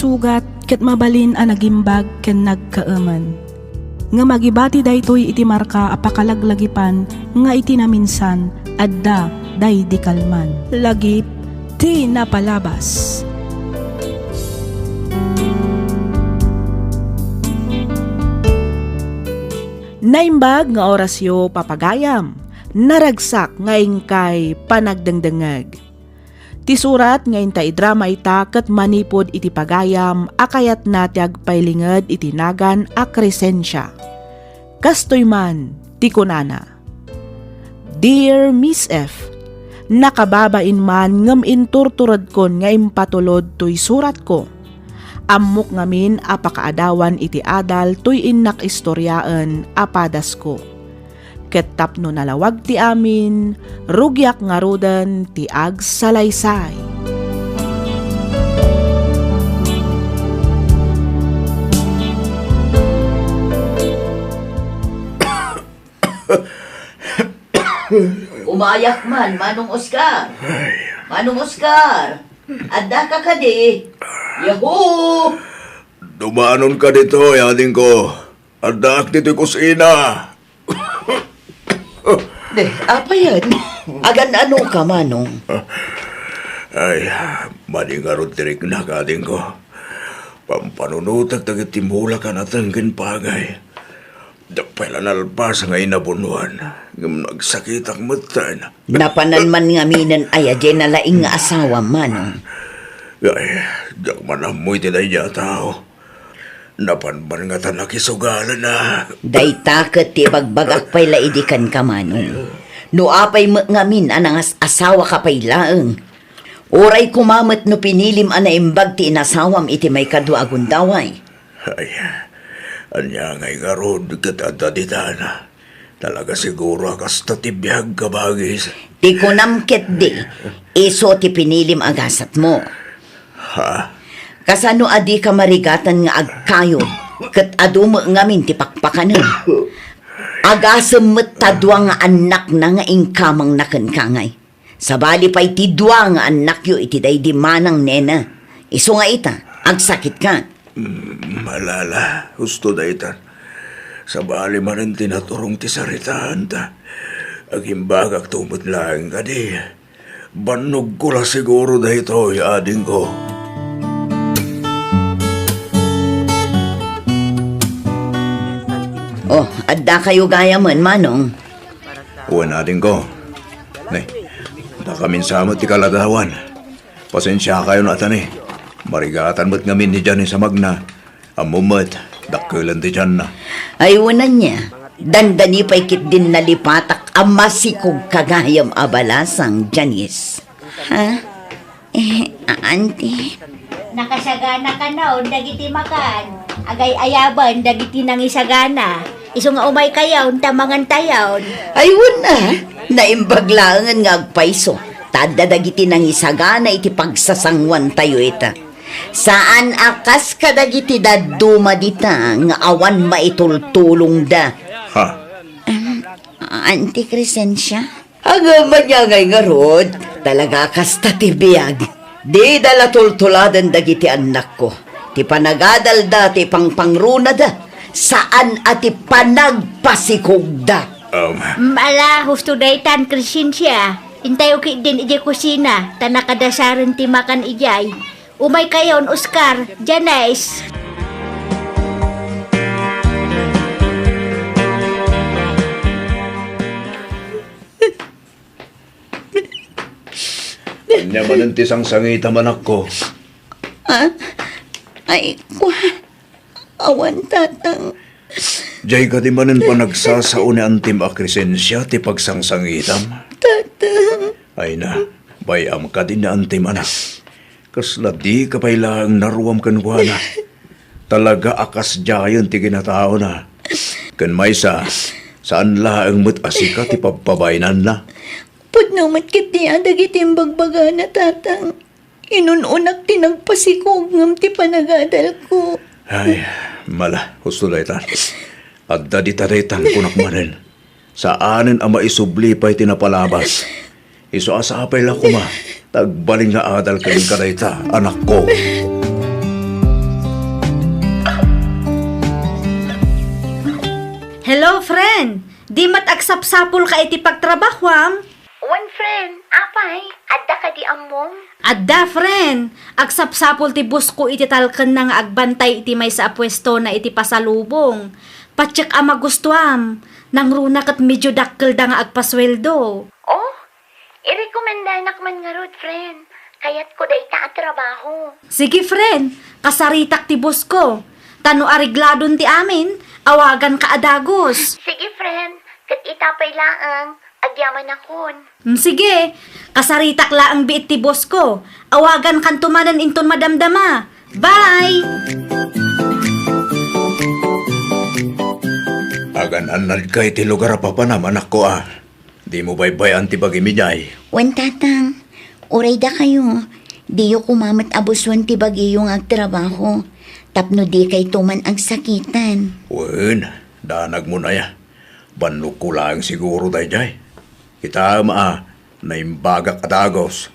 sugat ket mabalin a nagimbag ken nagkaaman. Nga magibati daytoy iti marka apakalaglagipan nga iti naminsan adda day di kalman. Lagip ti napalabas. Naimbag nga orasyo papagayam, naragsak ngayon kay panagdangdangag. Ti surat ngayon ta idrama ita ket manipod iti pagayam akayat nati agpailinged iti nagan a Crescencia. Kastoy man ti kunana. Dear Miss F, nakababain man ngem inturturad kon nga impatulod toy surat ko. Ammok ngamin apakaadawan iti adal toy innak istoryaan apadas ko. Ket tapno nalawag ti amin, rugyak nga rodan ti agsalaysay. Umayak man, Manong Oscar. Manong Oscar, adda ka kadi. Yahoo! Dumanon ka dito, yading ko. Adak dito kusina. Apa yan? Agan ano ka, Manong? Ay, maningarot tirik na kading ko. Pampanunutag tagitimula ka natangkin pagay. Dapela nalpas nga inabunuan. Ngam nagsakit ang matan. Napanan man nga minan ay adyan na laing nga asawa, Manong. Ay, dak manamoy tinay niya tao. Napanban nga tanakisugalan na. Day taket ti bagbagak pay laidikan ka, Manong. No apay ngamin anang asawa ka pay laeng. Oray kumamat no pinilim anaimbag ti inasawam iti may kadwa agundaway. Ay, anya ngay garod katadaditan. Talaga siguro akas tatibiyag kabagis. Ti kunamket di, iso ti pinilim agasat mo. Ha? Kasano adi ka marigatan nga agkayod, ket adumo ngamin ti pakpakanen. Agasem met tadwa nga anak na nga ingkamang nakenkangay. Sabali pa'y ti dua nga anak yo iti day di manang nena. Iso nga ita, agsakit ka. Malala, gusto da itan. Sabali man ang tinaturong ti saritaan ta. Agimbagak tumot lang ka di. Banog ko lang siguro da ito, ading ko. Oh, adda kayo gaya man, Manong. Uwan ading ko. Nay, nakaminsamot ti kaladawan. Pasensya kayo na atan eh. Marigatan mo't ngamin ni Diyan sa magna. Amumat, dakkelan ti Diyan na. Ay, wanan niya. Dandani pa'y kit din nalipatak ang masikog kagayam abalasang Janice. Ha? Auntie? Nakasagana ka na, dagiti makan. Agay ayaban, dagiti nang isagana. Iso nga umay kayaw, tamangan tayaw. Ay, wala. Naimbaglangan nga agpaiso. Tada dagiti nang isagana iti pagsasangwan tayo ita. Saan akas kadagiti daduma dita nga awan maitultulong da. Ha? Auntie Crescencia? Agaman niya ngay ngarod. Talaga kas tatibiyag. Di dala tultuladan dagiti anak ko. Ti panagadal da, ti pangpangruna da. Saan ati panagpasikog da. Mala, husto daytan, Crescencia. Intay uki din ijay kusina. Tanakadasaran ti makan ijay. Umay kayon, Oscar. Janice. Kanya man ang tisang sangita manak ko. Ay, awan tatang. Diyay ka di manan pa nagsasaon ni Antim a Crescencia ti pagsangsangitam. Tatang. Ay na, bayam ka din na Antim anak. Kasla di ka pailang naruam kanwana. Talaga akas jayon ti ginatao na. Kan maysa, saan laang mo't asika ti pagpabainan na. Pudno matkit niya dagitim bagbaga na tatang. Inununak ti nagpasikog ngam ti panagadal ko. Ay, mala, gusto na itan. At daditaritan kunak manin. Saanin ang maisubli pa'y tinapalabas. Iso asapay lang kuma. Tagbaling na adal kaming kadayta, anak ko. Hello, friend. Di mat agsapsapol ka iti pagtrabahwam? One friend, apay, adda ka di among. Adda, friend. Agsapsapol ti bus ko iti talken na nga agbantay iti may sa pwesto na iti pasalubong. Patsyak ama gustuam. Nang runa kat medyo dakkel da nga agpasweldo. Oh, irekomenda nak man nga rod, friend. Kayat ko da ita at trabaho. Sige, friend. Kasaritak ti bus ko. Tano arigladon ti amin, awagan ka adagos. Sige, friend, kat itapay laang, agyaman akon. Sige, kasaritak laang biit ti boss ko. Awagan kan tumanan inton madamdama. Bye! Agan anad kay ti lugar pa naman ako Di mo baybayan ti bagimijay. Wan tatang, uray da kayo. Di yu kumamat abuswan ti bagi yung agtrabaho. Tapno di kay tuman ang sakitan. Wen, danag mo na ya. Banlog ko lang siguro dayjay. Kita naimbagak atagos.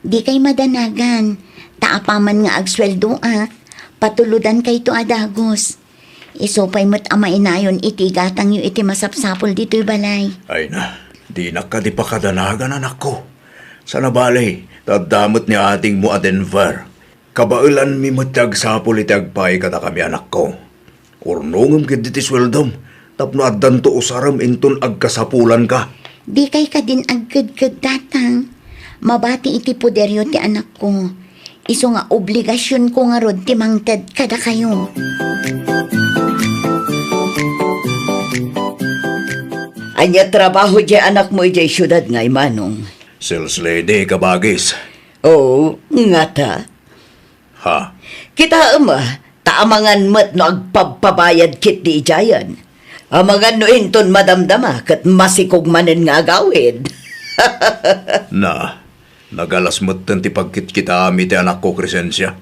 Di kay madanagan. Taapaman nga agsweldo patuludan kay to adagos. Isopay mo't ama inayon iti gatang yu iti masapsapol dito'y balay. Ay na, di na ka di pa kadanagan anak ko. Sa nabalay, tadamot ni ating mo a Denver. Kabailan mi matag sapol iti agpay kada kami anak ko. Urnongam kid iti sweldom, tapno addan to usaram inton agkasapulan ka. Di kay ka din agkad-kad tatang. Mabati iti poderyo ti anak ko. Iso nga obligasyon ko nga rod ti mangted kada kayo. Anya trabaho di anak mo di syudad ngay manong. Sales lady kabagis. Oo, nga ta. Ha? Kita taamangan mat no agpagpabayad kit di ijayan. Amangan no inton madamdama kat masikog manen nga agawid. Na, nagalas mo't ti pagkit kita ami ti anak ko, Crescencia.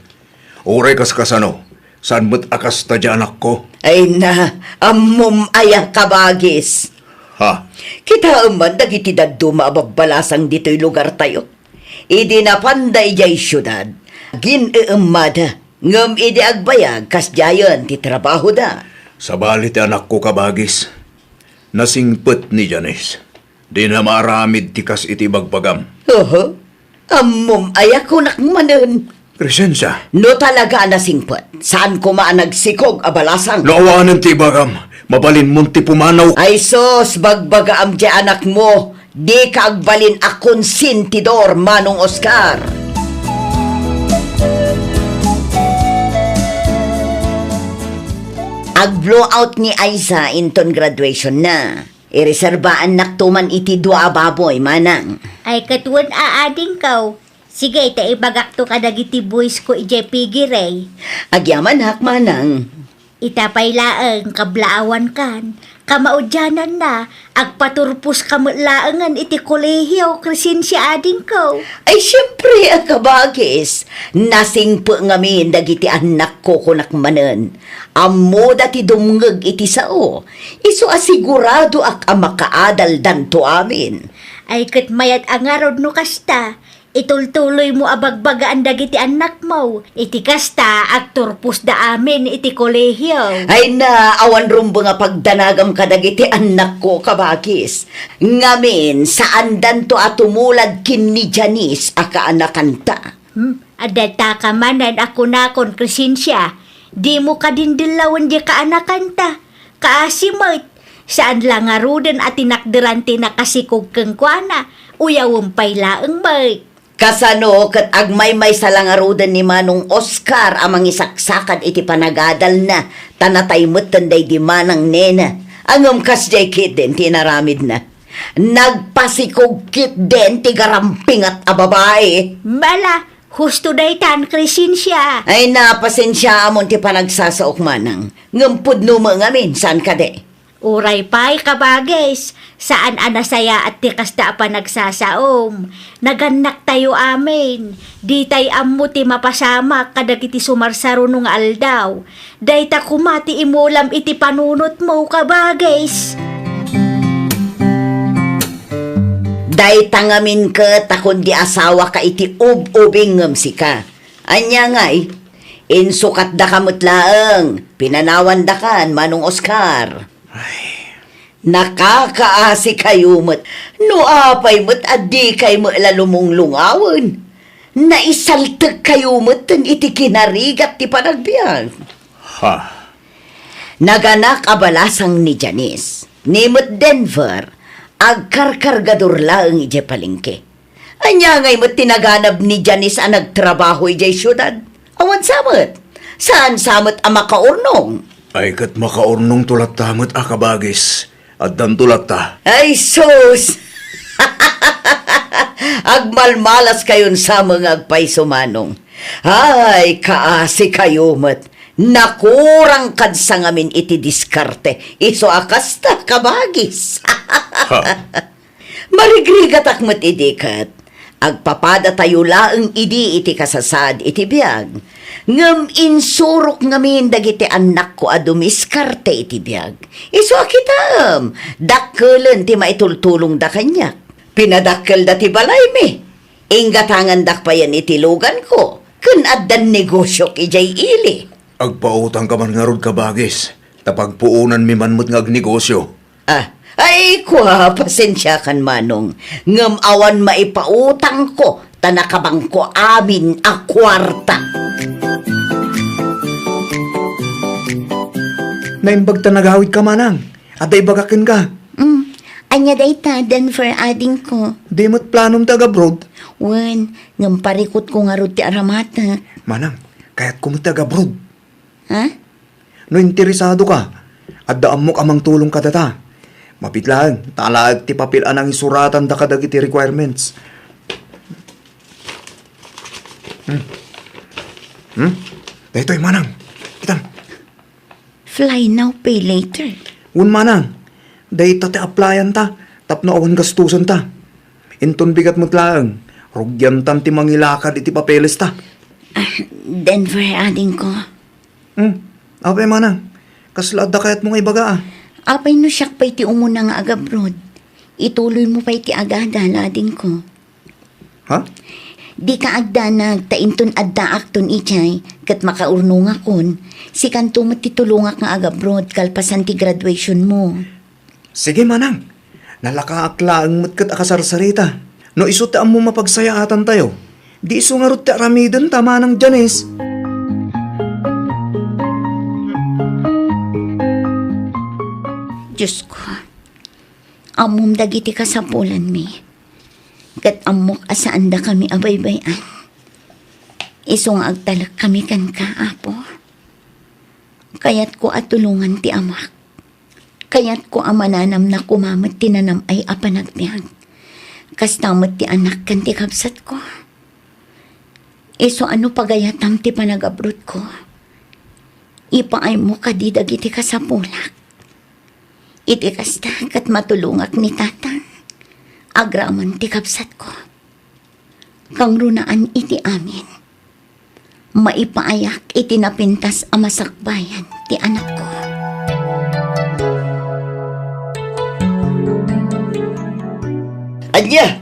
Uray kas kasano, saan mo't akas ta di anak ko? Ay na, amom aya kabagis. Ha? Kita dagiti daddo maabagbalasang dito'y lugar tayo. Idi na panday jay syudad. Gin-eemada, ngam idi agbayag kas jayon ti trabaho da. Sabali ti anak ko kabagis. Nasingpet ni Janice. Di na maramid ti kas iti bagbagam. Oho, amom aya ko nakmanen. Crescencia, No talaga nasingpet. Saan ko nagsikog abalasang? naawanan ti bagam. Mabalin mong ti pumanaw. Ay sos, bagbaga am di anak mo. Di ka agbalin akon sintidor, Manong Oscar. Ag-blowout ni Aiza inton graduation na. Ireserbaan naktuman iti dua baboy, manang. Ay katuan aading kaw. Sige, taibagak to kadagiti boys ko ije pigiray. Agyaman hak, manang. Itapay laeng kablaawan kan. Kamaudyanan na, agpaturpos kamutlaangan iti kolehiyo, Crescencia ading ko. Ay, siyempre, kabagis. Nasing po ngamin dagiti anak ko kunakmanen. Amo dati dumngeg iti sao. Iso asigurado ak makaadal danto amin. Ay kat mayat angarod no kasta. Itultuloy mo abagbagaan dagiti anak mo. Iti kasta agturpos da amin iti kolehiyo. Ay na, awan rumbo nga pagdanagam kadagiti anak ko kabagis. Ngamin, saan danto atumulad kin ni Janice akaanakanta. Adata ka manan ako nakon, Crescencia. Di mo ka din dilawan di kaanakanta. Kaasimot. Saan lang nga ruden at tinakderante na kasikog keng kuana. Uyawang paylaang may. Kasano kat agmay-may salangarudan ni Manong Oscar amang isaksakan iti panagadal na tanatay mutanday di manang nena. Angam kasjay kit din tinaramid na. Nagpasikog kit din ti garamping at ababae. Mala, husto daytan, Crescencia. Ay napasensya amon ti panagsasaok manang. Ngampud numa ngamin, saan ka de? Uray pa'y kabagis, saan anasaya at tikasta pa nagsasaom. Naganak tayo amin, di tay ammo ti mapasama kadagiti sumarsaro nung aldaw. Day ta kumati imulam iti panunot mo kabagis. Day tangamin ka takon di asawa ka iti ub-ubing ngamsi ka. Anya ngay, insukat da kamut laeng, pinanawan da kan Manong Oscar. Nakakaasi kayo mat. No apay mat adi kay mo lalumong lungawan. Naisaltag kayo mat iti kinarigat ti panagbiag. Ha? Naganak abalasang ni Janice, ni Mut Denver, agkarkargador laang ije palengke. Anya ngay mo't tinaganab ni Janice ang nagtrabaho ije syudad. Awan samot, saan samot ang makaurnong? Ay kat makaurnong tulat tamot akabagis. At dan tulat ta. Ay sus! Agmalmalas kayon sa mga agpaysumanong. Ay, kaasi kayo mat. Nakurang kad sa ngamin iti diskarte. Iso akas ta kabagis. Marigrigat akmat idikat. Agpapada tayo laang idi iti kasasad iti biyag. Ngam insurok ngamin dagiti anak ko adumiskarte iti biyag. Iso akitam. Dakkelan ti maitultulong da kanya. Pinadakkel da ti balay mi. Ingatangan dakpayan iti lugan ko. Kun addan negosyo ijay ili. Agpautang ka man nga rod kabagis. Tapagpuunan mi man mo't ngagnegosyo. Ay, kwa, pasensya kan manong. Ngam awan maipautang ko, tanakabang ko amin a kwarta. Naimbag ta nagawid ka manang. At ay bagakin ka. Anya day ta, Denver ading ko. Di mo't planom taga abroad. Wen, ngam parikot ko nga ro ti aramata. Manang, kaya't kumot taga abroad. Ha? No interesado ka, at daan mo kamang tulong ka data. Mapitlaan, talaag ti papilan ang isuratan da kadag iti requirements. Dahito'y manang. Itam. Fly now, pay later. Un manang. Dahito ti applyan ta. Tapno awan gastusan ta. Inton bigat mo't laang. Rugyan tam ti mangilakad iti papeles ta. Denver ading ko. Apay manang. Kaslada kayat mong ibaga ah. Apay no siyak pa'y ti umuna nga agabrod. Ituloy mo pa'y ti agada, lading ko. Ha? Di ka agda nagtainton adda akton ichay, kat makaurnong akon, si kanto mo titulungak nga agabrod kalpasan ti graduation mo. Sige manang. Nalakaaklaan mo't kat akasarsarita. No isutaan mo mapagsayaatan tayo. Di iso nga rot ti aramidon tama ng Janice. Diyos ko, amom dagiti kasapulan mi. Kat amok asaan da kami abaybayan. Isong agtalak kami kan kaapo. Kayat ko atulungan ti amak. Kayat ko amananam na kumamat tinanam ay apanagbiag. Kastamot ti anak kan ti kapsat ko. Iso ano pagayatam ti panagabrot ko. Ipaay mo kadidagi ti kasapulak. Iti kasta kat matulungak ni tata. Agraman ti kapsat ko. Kang runaan iti amin. Maipaayak iti napintas amasakbayan ti anak ko. Anya,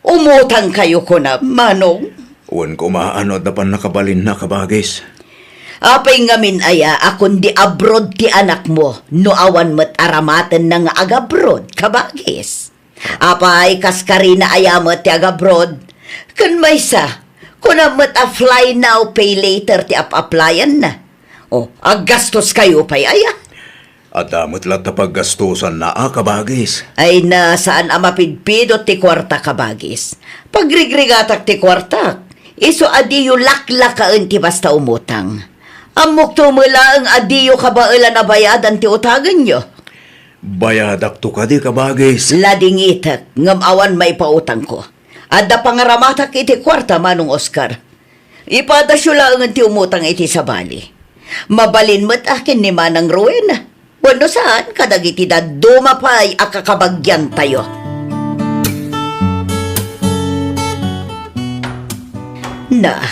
umutang kayo ko na, manong. Uwan ko maano dapan nakabalin na kabagis. Apay ngamin aya, akon di abroad ti anak mo, no awan mat aramatan na nga agabroad, kabagis. Apay kaskarina aya mo ti agabroad, kan maysa, kuna mat a fly now, pay later ti ap-applyan na. O, aggastos kayo pay aya. At damot lang tapaggastusan na kabagis. Ay na saan amapidpidot ti kwarta kabagis. Pagrigrigatak ti kwarta, iso adiyo laklakaan ti basta umutang. Amok tumula ang adiyo kabaila na bayadan ti utagan nyo. Bayadak to ka di kabagis. Lading itak, ngam awan may pautang ko. Adda pangaramatak iti kwarta manong Oscar. Ipadasyo lang ang ti umutang iti sa bali. Mabalin mo't akin ni Manang Rowena. Wano saan kadagiti da dumapay akakabagyan tayo. Na,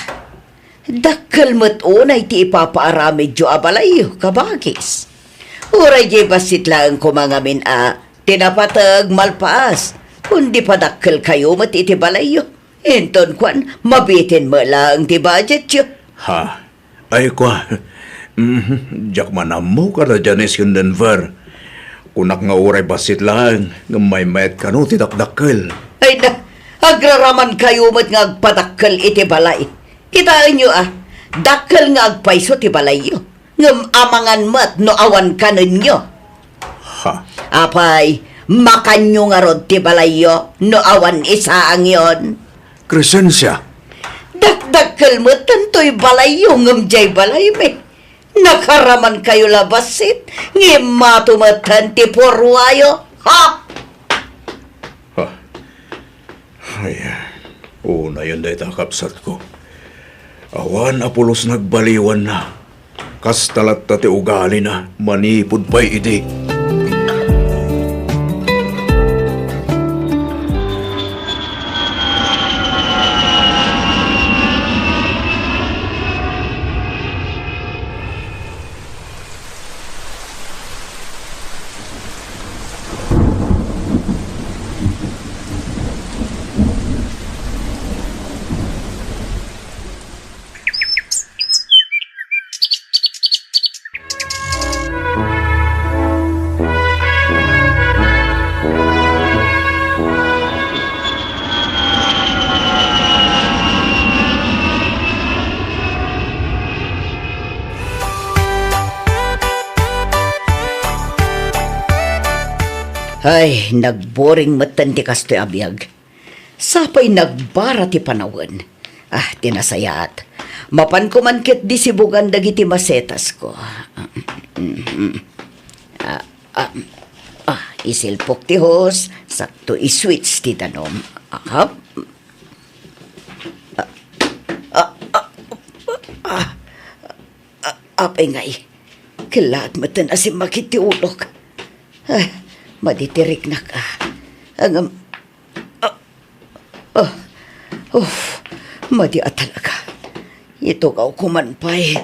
dakkel mo't unay ti ipapaaramid jo abalayo kabagis. Uray di basit lang kumangamin tinapatag malpaas. Kundi pa dakkel kayo mo't iti balayo. Enton kwan, mabitin mo lang ti budget yo. Ha? Ay kwa. Diyak manam mo ka na Janice yung Denver. Kunak nga uray basit lang, nga may mayat ka no, tidakdakkel. Ay na, agraraman kayo mat nga agpadakkel iti balay. Kitaan nyo dakkel nga agpaiso ti balay yo. Ngam amangan mat no awan ka ninyo. Ha? Apay, makanyo nga rod ti balay yo, no awan isaang yon. Crescencia. Dakdakkel mo tantoy balay yo, ngam jay balay me. Nakaraman kayo labasit, ngimatumatan ti porwayo. Ha? Ha? Ay, una yun dahi takapsat ko. Awan apulos nagbaliwan na. Kas talat tate ugali na, manipod pa'y idi. Ay, nagboring matan ti kastoy abiyag. Sapay nagbara ti panawan. Tinasayat. Mapan ko man kit di sibugan dagiti masetas ko. Isilpok ti hos, sakto iswitch ti tanom. Apay ngay, kilaat matan asim makiti ulok. Maditirik na ka. Madi talaga. Ito ka kumanpay.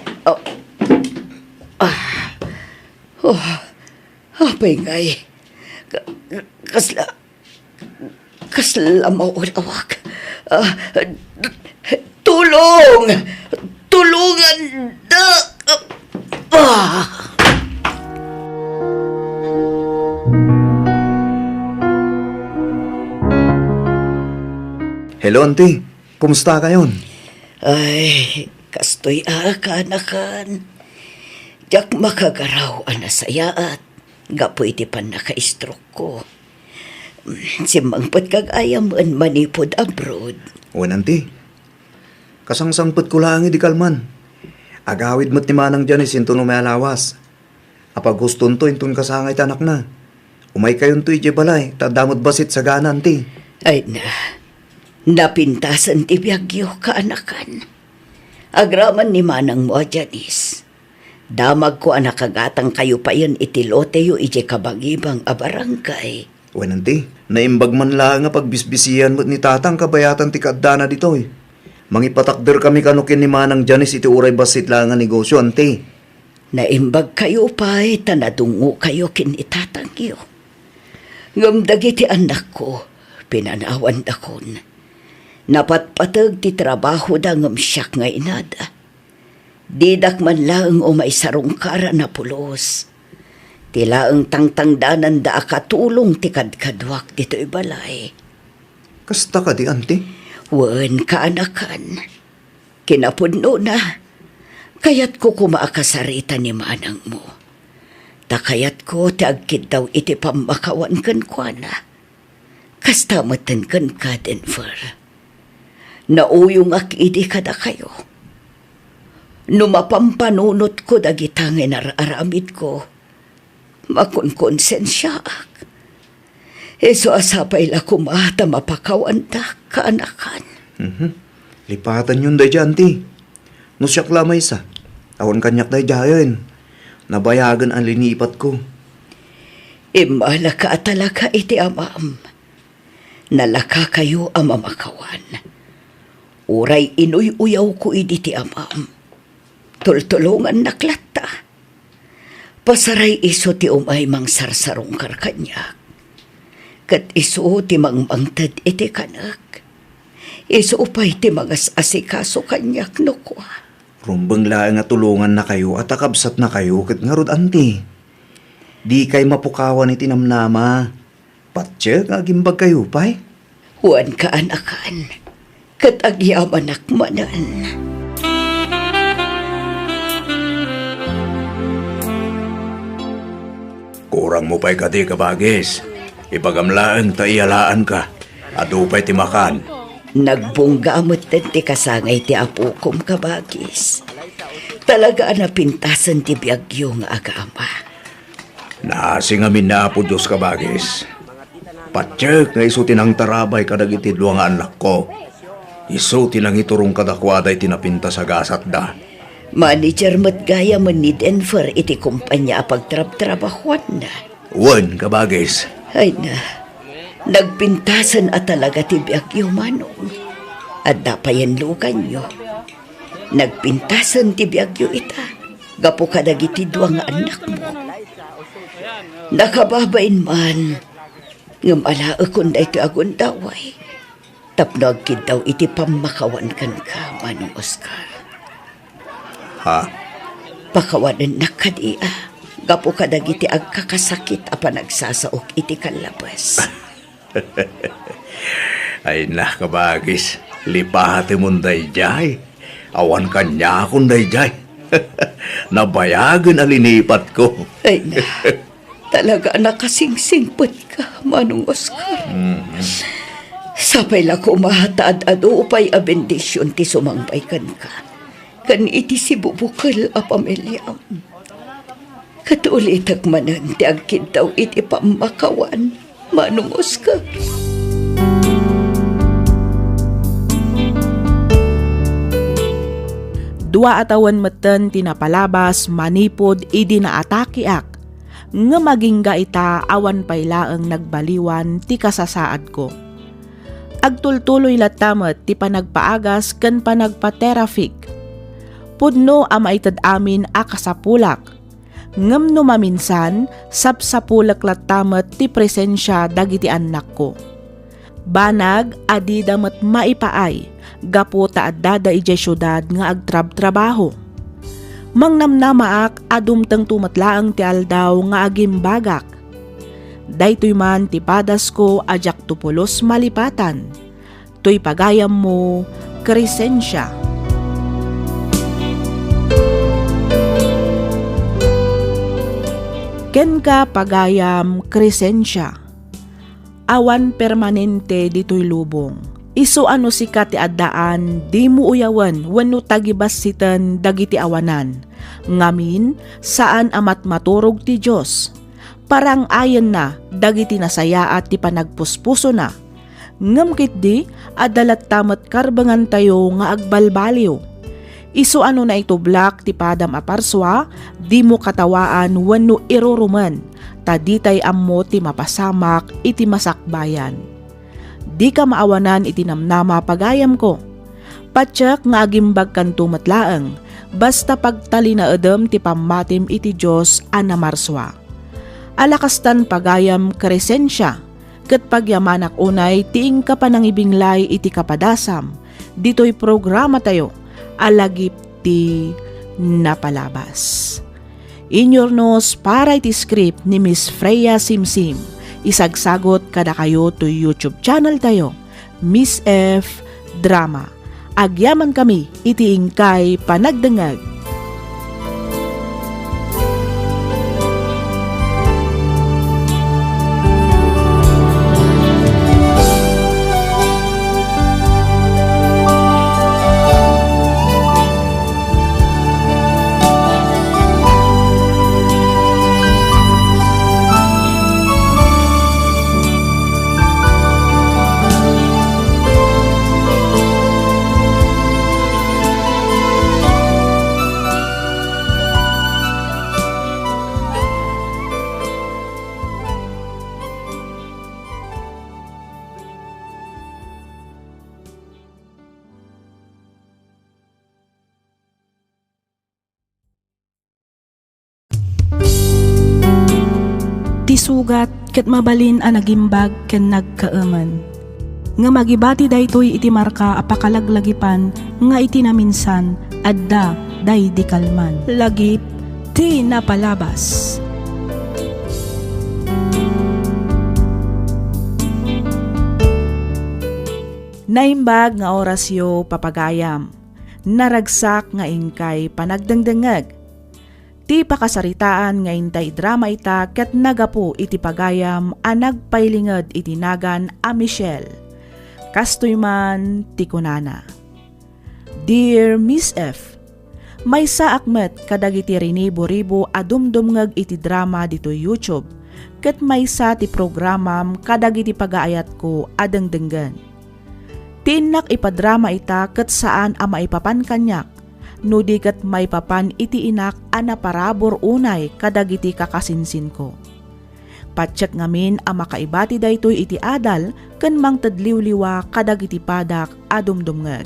Apay ngay. Kasla maurawak. Tulong! Tulungan! Hello, auntie. Kumusta kayon? Ay, kastoy kanakan. Jak makagaraw anasayaat. Gapoy ti pan naka-stroke ko. Simangpot kag ayam an manipod abroad. O, auntie. Kasangsangpot ko lang di kalman. Agawid mo't ni manang dyan isinto no may alawas. Apag guston to intun kasangay tanak na. Umay kayon to ije balay. Tadamot basit sa gana, auntie. Ay na. Napintasan ti biyagyo kaanakan. Agraman ni manang mo, Janice. Damag ko anakagatang kayo pa yan itilote yo ije kabagibang abarangay. Wenanti, naimbag man lang nga pagbisbisiyan mo't ni tatang kabayatan ti kaddana ditoy. Mangipatakder kami kanukin ni manang Janice iti uray basit lang nga negosyo, auntie. Naimbag kayo pa tanadungo kayo kin itatang iyo. Ngamdag iti anak ko, pinanawan dakon. Napatpatag ti trabaho da ngam siyak nga inada. Didak man lang o may sarungkara na pulos. Tila ang tangtangdanan da akatulong ti kadkadwak dito ibalay. Kasta ka di, auntie? Wen kaanakan. Kinapudno na. Kayat ko kumaakasarita ni manang mo. Takayat ko ti agkid daw iti pamakawan kan kwa na. Kasta matan kan ka Denver. Nauyong akidi kada kayo. Numapampanunot ko dagitangin aramid ko. Makunkonsensya ak. So asapay la kumata mapakawan da kaanakan. Lipatan yun day dyan, auntie. Nusyak lamay sa. Awan kanyak day dyan. Nabayagan ang linipat ko. Imala ka talaga iti amam. Nalaka kayo ang mamakawan. Uray inuy-uyaw ko iti amam. Tultulungan naklata. Pasaray iso ti umay mang sarsarong karkanyak. Kat iso ti mangmangtad iti kanak. Iso upay ti mangas asikaso kanyak no kwa. Rumbang laang nga tulungan na kayo at akabsat na kayo kat nga rod, auntie. Di kay mapukawan iti namnama. Patse nga gimbag kayo pay. Huwan ka anakan, kat agyaman akmanan. Kurang mo pa'y kadi kabagis. Ipagamlaan ta iyalaan ka. Ado pa'y timakan. Nagbunggamot din ti kasangay ti apukom kabagis. Talaga na pintasan ti biyagyo nga agama. Nasing amin na po Diyos kabagis. Patsyak nga iso tinang tarabay kadag iti dua nga anak ko. Iso tinang iturong kadakwaday tinapinta sa gasat da. Manager mat gaya man ni Denver iti kumpanya pagtrab-trabahuan na. Wan kabagis. Ay na, nagpintasan at talaga ti biyagyo manong. At dapayan lugan nyo. Nagpintasan ti biyagyo ita. Gapo kadag iti dua nga anak mo. Nakababain man. Ngam ala akon da iti agon daway. Tapnog kid daw iti pamakawan kan ka, Manong Oscar. Ha? Pakawanan na kadia. Gapo kadag iti agkakasakit apan nagsasaok iti kalabas. Ay na kabagis. Lipahati mong dayjay. Awan kanya akong dayjay. Nabayagan alinipat ko. Ay na, talaga nakasingsingpot ka, Manong Oscar. Sapay la ko mahataad ado upay a bendisyon ti sumangbay kan ka. Kan iti si bubukal a pamilyam. Katulitak manan ti agkid daw iti pamakawan, Manong Oscar. Dua atawan meten tinapalabas manipod idi naatakiak. Nga magingga ita awan paylaeng nagbaliwan ti kasasaad ko. Agtultuloy latamet ti panagpaagas ken panagpa-terafik. Pudno a maitad amin a kasapulak. Ngem no maminsan sapsapulak latamet ti presensya dagiti anak ko. Banag adi damet maipaay gapo ta addada ijay syudad nga agtrab-trabaho. Mangnamnamaak adumteng tumatlaang ti aldaw nga agimbagak. Daytoy man ti padas ko ajak tupulos malipatan. Toy pagayam mo, Crescencia. Ken ka pagayam, Crescencia. Awan permanente dito'y lubong. Isu ano si ti addaan, di mo uyawan wenno tagibas sitan dagiti awanan. Ngamin, saan amat maturog ti Diyos. Parang ayan na, dagiti nasaya at ti panagpuspuso na. Ngam kitdi, adalat tamat karbangan tayo nga agbalbaliw. Isu ano na itublak ti padam aparswa, di mo katawaan wenno iruruman, taditay ammo ti mapasamak iti masakbayan. Di ka maawanan iti namnama pagayam ko. Patsak nga agimbag kan tumatlaeng, basta pagtali na edem ti pammatim iti Diyos anamarswa. Alakastan pagayam Crescencia, ket pagyamanak unay tiing ka panangibinglay iti kapadasam, dito'y programa tayo, alagip ti napalabas. Inyornos para iti script ni Miss Freya Simsim. Isagsagot kada kayo to YouTube channel tayo, Miss F Drama. Agyaman kami iti ingkay panagdengag. Tisugat ket mabalin a nagimbag ken nagkaemen. Nga magibati daytoy iti marka a pakalaglagipan nga iti naminsan adda day di kalman. Lagip ti napalabas. Naimbag nga orasyo papagayam, naragsak nga ingkay panagdangdangag. Ti pakasaritaan nga intay drama ita ket nagapu iti pagayam a nagpailinged iti nagan a Michelle. Kastoy man ti kunana. Dear Miss F, may saakmet kadagiti rinibo-ribo a dumdumngag iti drama dito YouTube ket may sa ti programam kadagiti pagaayat ko a dangdanggan. Tinak ipadrama ita ket saan a maipapan kanyak, no di ket maipapan iti inak a naparabor unay kadagiti kakasinsin ko. Patsyak ngamin a makaibati daytoy iti adal ken mangtadliwliwa kadagiti padak a dumdumngeg.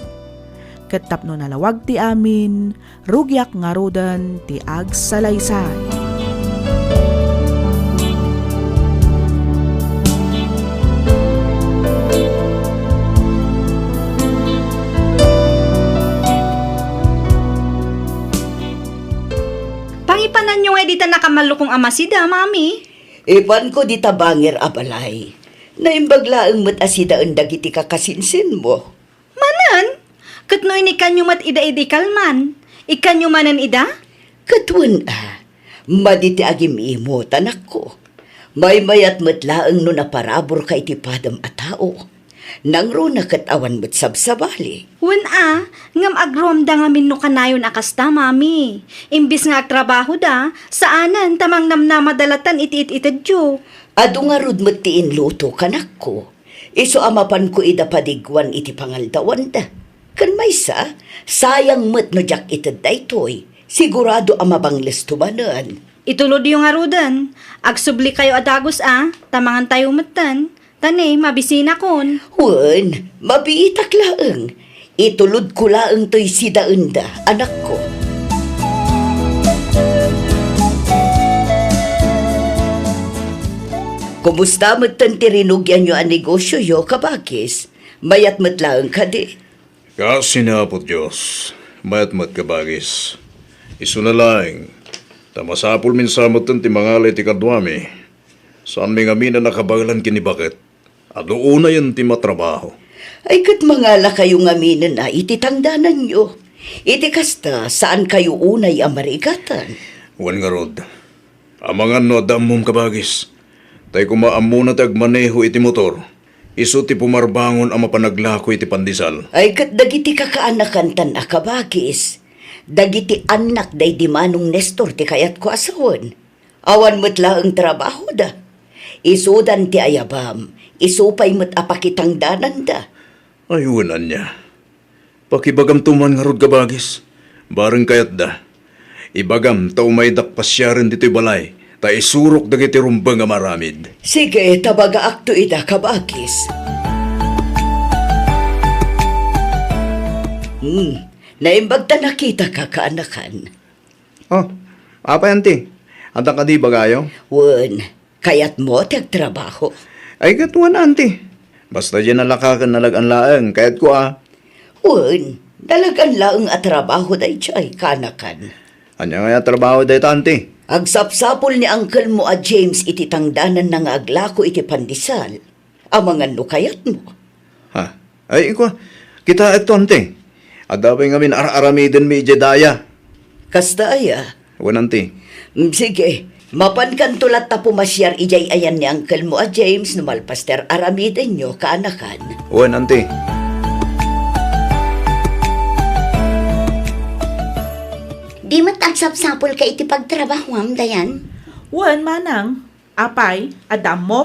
Ket tapno nalawag ti amin, rugyak nga rodan ti agsalaysay. Pangipanan nyo nga dita nakamalukong amasida, mami. Ipan ko di tabangir abalay. Naimbaglaang mat asida ang dagiti kakasinsin mo. Manan? Katno ini kanyo mat ida-idi kalman. Ikanyo manan ida? Katwan maditi agim imo tanak ko. May mayat matlaang no naparabor ka iti padam a tao. Nangro na katawan mat sabsabali. Wen ngam agromda nga minno kanayon akasta, mami. Imbis nga agtrabaho da, saanan tamang namnamadalatan iti-it-itadyo. Ado nga rod mat tiin luto kanak ko. Iso amapan ko ida padigwan iti pangaldawan da. Kan may sayang mat no jak itad daytoy. Sigurado amabangles tumanan. Itulod yung arudan. Agsubli kayo adagos tamangan tayo matan. Tane, mabisina kon. Wen, mabiitak laeng. Itulod ko laeng to'y sidaenda, anak ko. Kumusta mo't tantirinugyan nyo ang negosyo yo, kabakis? Mayat mo't laeng ka di. Kasinapot Diyos, mayat-mat kabagis. Isu na laing, tamasapul min samot ti mangalay ti kadwami. Saan may ngamin na nakabagalan kinibakit? Ado una yan ti matrabaho. Ay kat mangala kayo ngaminan na iti tangdanan nyo. Iti kasta saan kayo unay amarigatan. Wan nga rod, amangan no adamom kabagis. Tay kumaamuna tag maneho iti motor. Isu ti pumarbangon ang mapanaglako iti pandisal. Ay kat dagiti kakaanakan tan akabagis. Dagiti anak day di manong Nestor ti kayat ko asawan. Awan mo't laang trabaho da. Isudan ti ayabam. Isupay mo't apakitang danan da. Ayunan niya. Pakibagam tuman nga rod kabagis. Bareng kayat da. Ibagam tao may dakpasyaran dito'y balay. Ta isurok dagiti rumbang nga maramid. Sige, tabaga akto ida kabagis. Naimbag ta nakita ka kaanakan. Oh, apa yan ti? Antang ka di bagayo? Wen, kayat mo tagtrabaho. Ay katuan anti. Basta dyan nalakakan nalagan laang, kaya't ko Wen, dalagan laang at trabaho day chay kanakan. Anya nga trabaho day tanti. Agsapsapol ni uncle mo a James iti tangdanan ng aglako iti pandisal. Amangan no kayat mo. Ha? Ay ko, kita ito anti. Adapay nga min aramiden mi Jedaya. Kasta aya. Wananti. Sige, mapan kan tulat ta pumasyar ijay ayan ni uncle mo a James no malpaster aramiden nyo kaanakan. Wananti. Di matagsapsapol ka iti pagtrabahuam, dayan. Wan manang, apay, adam mo?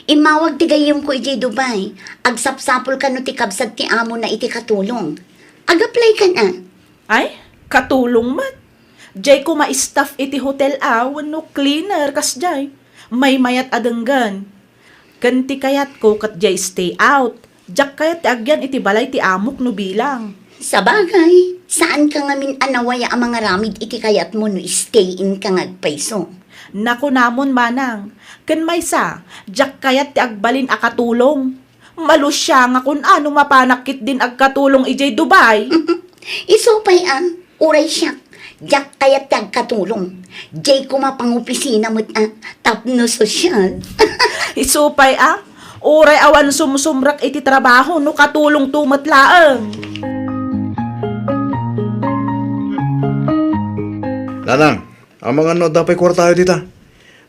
Imawag ti gayem ko iti Dubai. Agsapsapol ka no ti kabsat ti amo na iti katulong. Ag-apply ka na. Ay, katulong mat. Jay ko ma-staff iti hotel no cleaner kas jay. May mayat adenggan. Kanti kayat ko kat jay stay out. Jak kayat ti agyan iti balay ti amok no bilang. Sa bagay, saan ka nga min anawaya ang mga ramid iti kayat mo no stay in ka ngagpaiso? Naku namon manang, ken maysa, jak kayat ti agbalin a katulong. Malusya nga kun ano mapanakit din agkatulong ijay Dubai. Isupay uray siya. Jak kayat ti agkatulong. Jay kumapangopisina mo't tapno sosyal. Isupay Uray awan sumsumrak iti trabaho no katulong tumatlaang. Nanang, ang mga no, dapat kwartayo dita.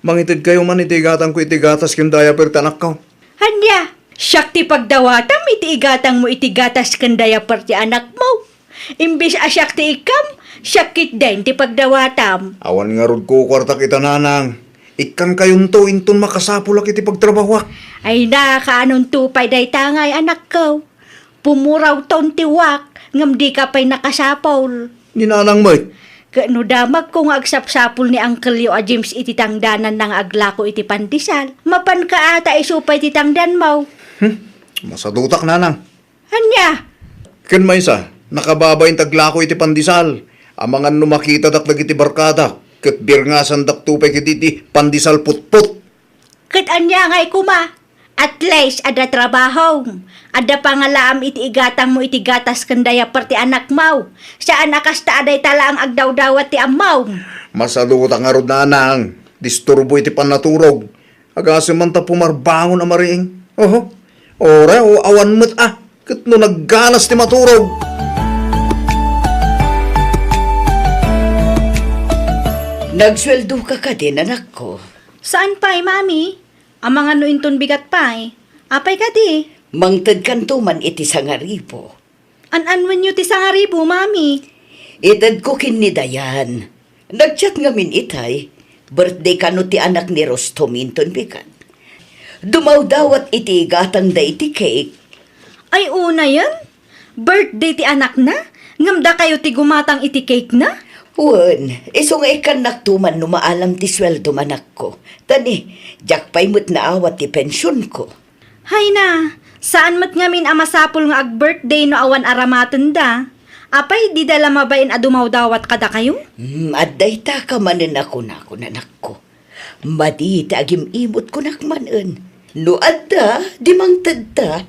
Mangitid kayo man itigatang ko itigatas kin diaper tanak ko. Hanya, siyak ti pagdawatam, itiigatang mo itigatas kandaya ti anak mo. Imbis asyak ti ikam, syakit din ti pagdawatam. Awan nga rod ko kwarta kita nanang. Ikan kayon to inton makasapulak iti pagtrabaho. Ay na, kaanon tupay day tangay anak ko. Pumuraw ton tiwak, ngam di ka pa'y nakasapol. Ni nanang mo. Kano damag kung agsapsapol ni Uncle Yo a James iti tangdanan ng aglako iti pandisal. Mapan ka ata isupay iti tangdan mo. Masadutak nanang. Hanya, Ken maysa, nakababa yung taglako iti pandisal. Amangan no makita dakdag iti barkada. Ket birngasan dak tupay iti pandisal putput. kat anya ngay kuma. At least, ada trabaho. Ada pangalaam iti igatang mo iti gatas kandaya ti anak mo. Saan akasta aday talaang agdaw-dawat ti amaw. Masadutak nga rod nanang. Disturbo iti panaturog. Agasim man ta pumarbangon amariing. Oho. Ora o awan met Ket no nagganas ti maturog. Nagsweldo ka din, anak ko. Saan pa'y, mami? Ang mga nuinton bigat pa'y. Apay ka di. Mangtad kantuman iti sangaripo. An-anwan nyo ti sangaribo, mami. Itad ko kinidayan. Nagchat ngamin itay. Birthday kano ti anak ni Rostominton bigat. Dumaw dawat iti gatang da iti cake. Ay, una yan? Birthday ti anak na? Ngamda kayo ti gumatang iti cake na? Wan, iso nga ikan naktuman no maalam ti sweldo manak ko. Tani, jakpay mo't naawat ti pensyon ko. Hay na, saan mat ngamin amasapol nga ag-birthday no awan aramaten da? Apay, di dala mabayin adumaw dawat kada kayo? Adday ta ka manen ako nanak ko. Madi ta agim imot ko nakmanen. No adda, di mangtad ta.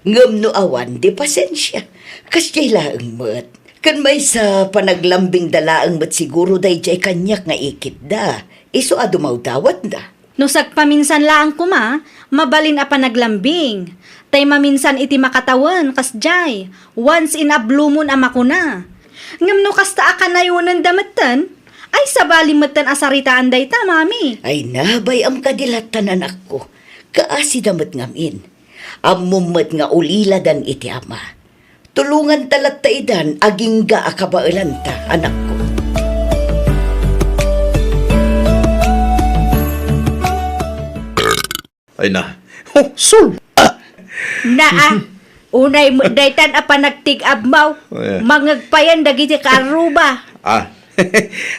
Ngam no awan, di pasensya. Kasyay laang mat. Kan may sa panaglambing dalaang mat siguro day jay kanyak nga ikit da. Iso adumaw dawat da. No sagpaminsan laang kuma, mabalin a panaglambing. Tay maminsan iti makatawan, kasjay. Once in a blue moon amakuna. Ngam no kasta akanayunan damatan, ay sabali matan asaritaan day ta, mami. Ay nabay am kadilatan anak ko. Kaasi damat ngamin. Amumat nga uliladan iti ama. Tulungan talat taidan aging ga akabailan ta, anak ko. Ay na. Oh, sul! Naa, unay mo daytan a panagtig-ab mo. Yeah. Mangagpayan dagiti karuba.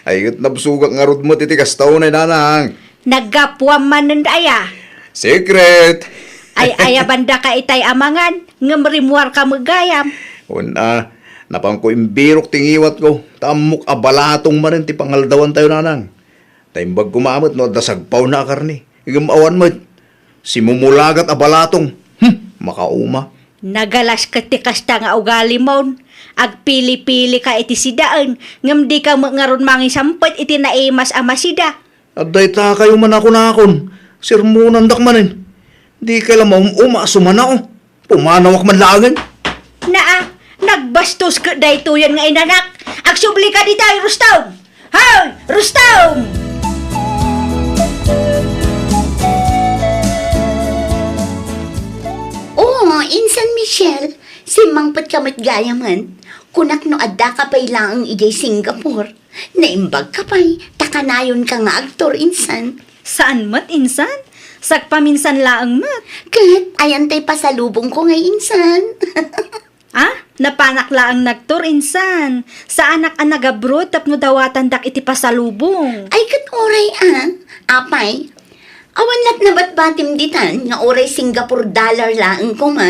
Ayot nabsugak nga rod mo titikas taon ay nanang. Naggapuam man nandaya. Secret! Ay ayabanda ka itay amangan, ngamrimuar ka magayam. Una, napang ko imbirok tingiwat ko. Tamok abalatong man rin ti pangaldawan tayo nanang. Taimbag kumamot no, dasagpaw na karni. Igamawan mo, simumulagat abalatong. Makauma. Nagalas ka ti kasta nga ugali mo. Agpili-pili ka iti sidaan, ngam di ka ngaron mangi sampet iti naimas amasida. Aday ta kayo man ako nakon. Sirmunan dakmanin. Di ka lang sumanao. Pumanawak man lagan. Naa, nagbastos ka dayto yan nga inanak. Agsubli ka di tayo, Rustom! Hoy! Rustom! Oo, Insan Michelle, si mangpat kamit gaya man. Kunak no adda ka pa'y lang ang ijay Singapore. Naimbag ka pa'y, takanayon ka nga aktor, Insan. Saan mat, insan? Sagpaminsan laang mat. Kahit ayan tay pasalubong ko ngay, Insan. Napanak laang nagtur, insan. Sa anak ang nagabro, tapno dawatan dak iti pasalubong. Ay, kat oray Apay, awan lat na ba't batim ditan, nga oray Singapore dollar lang ko ma.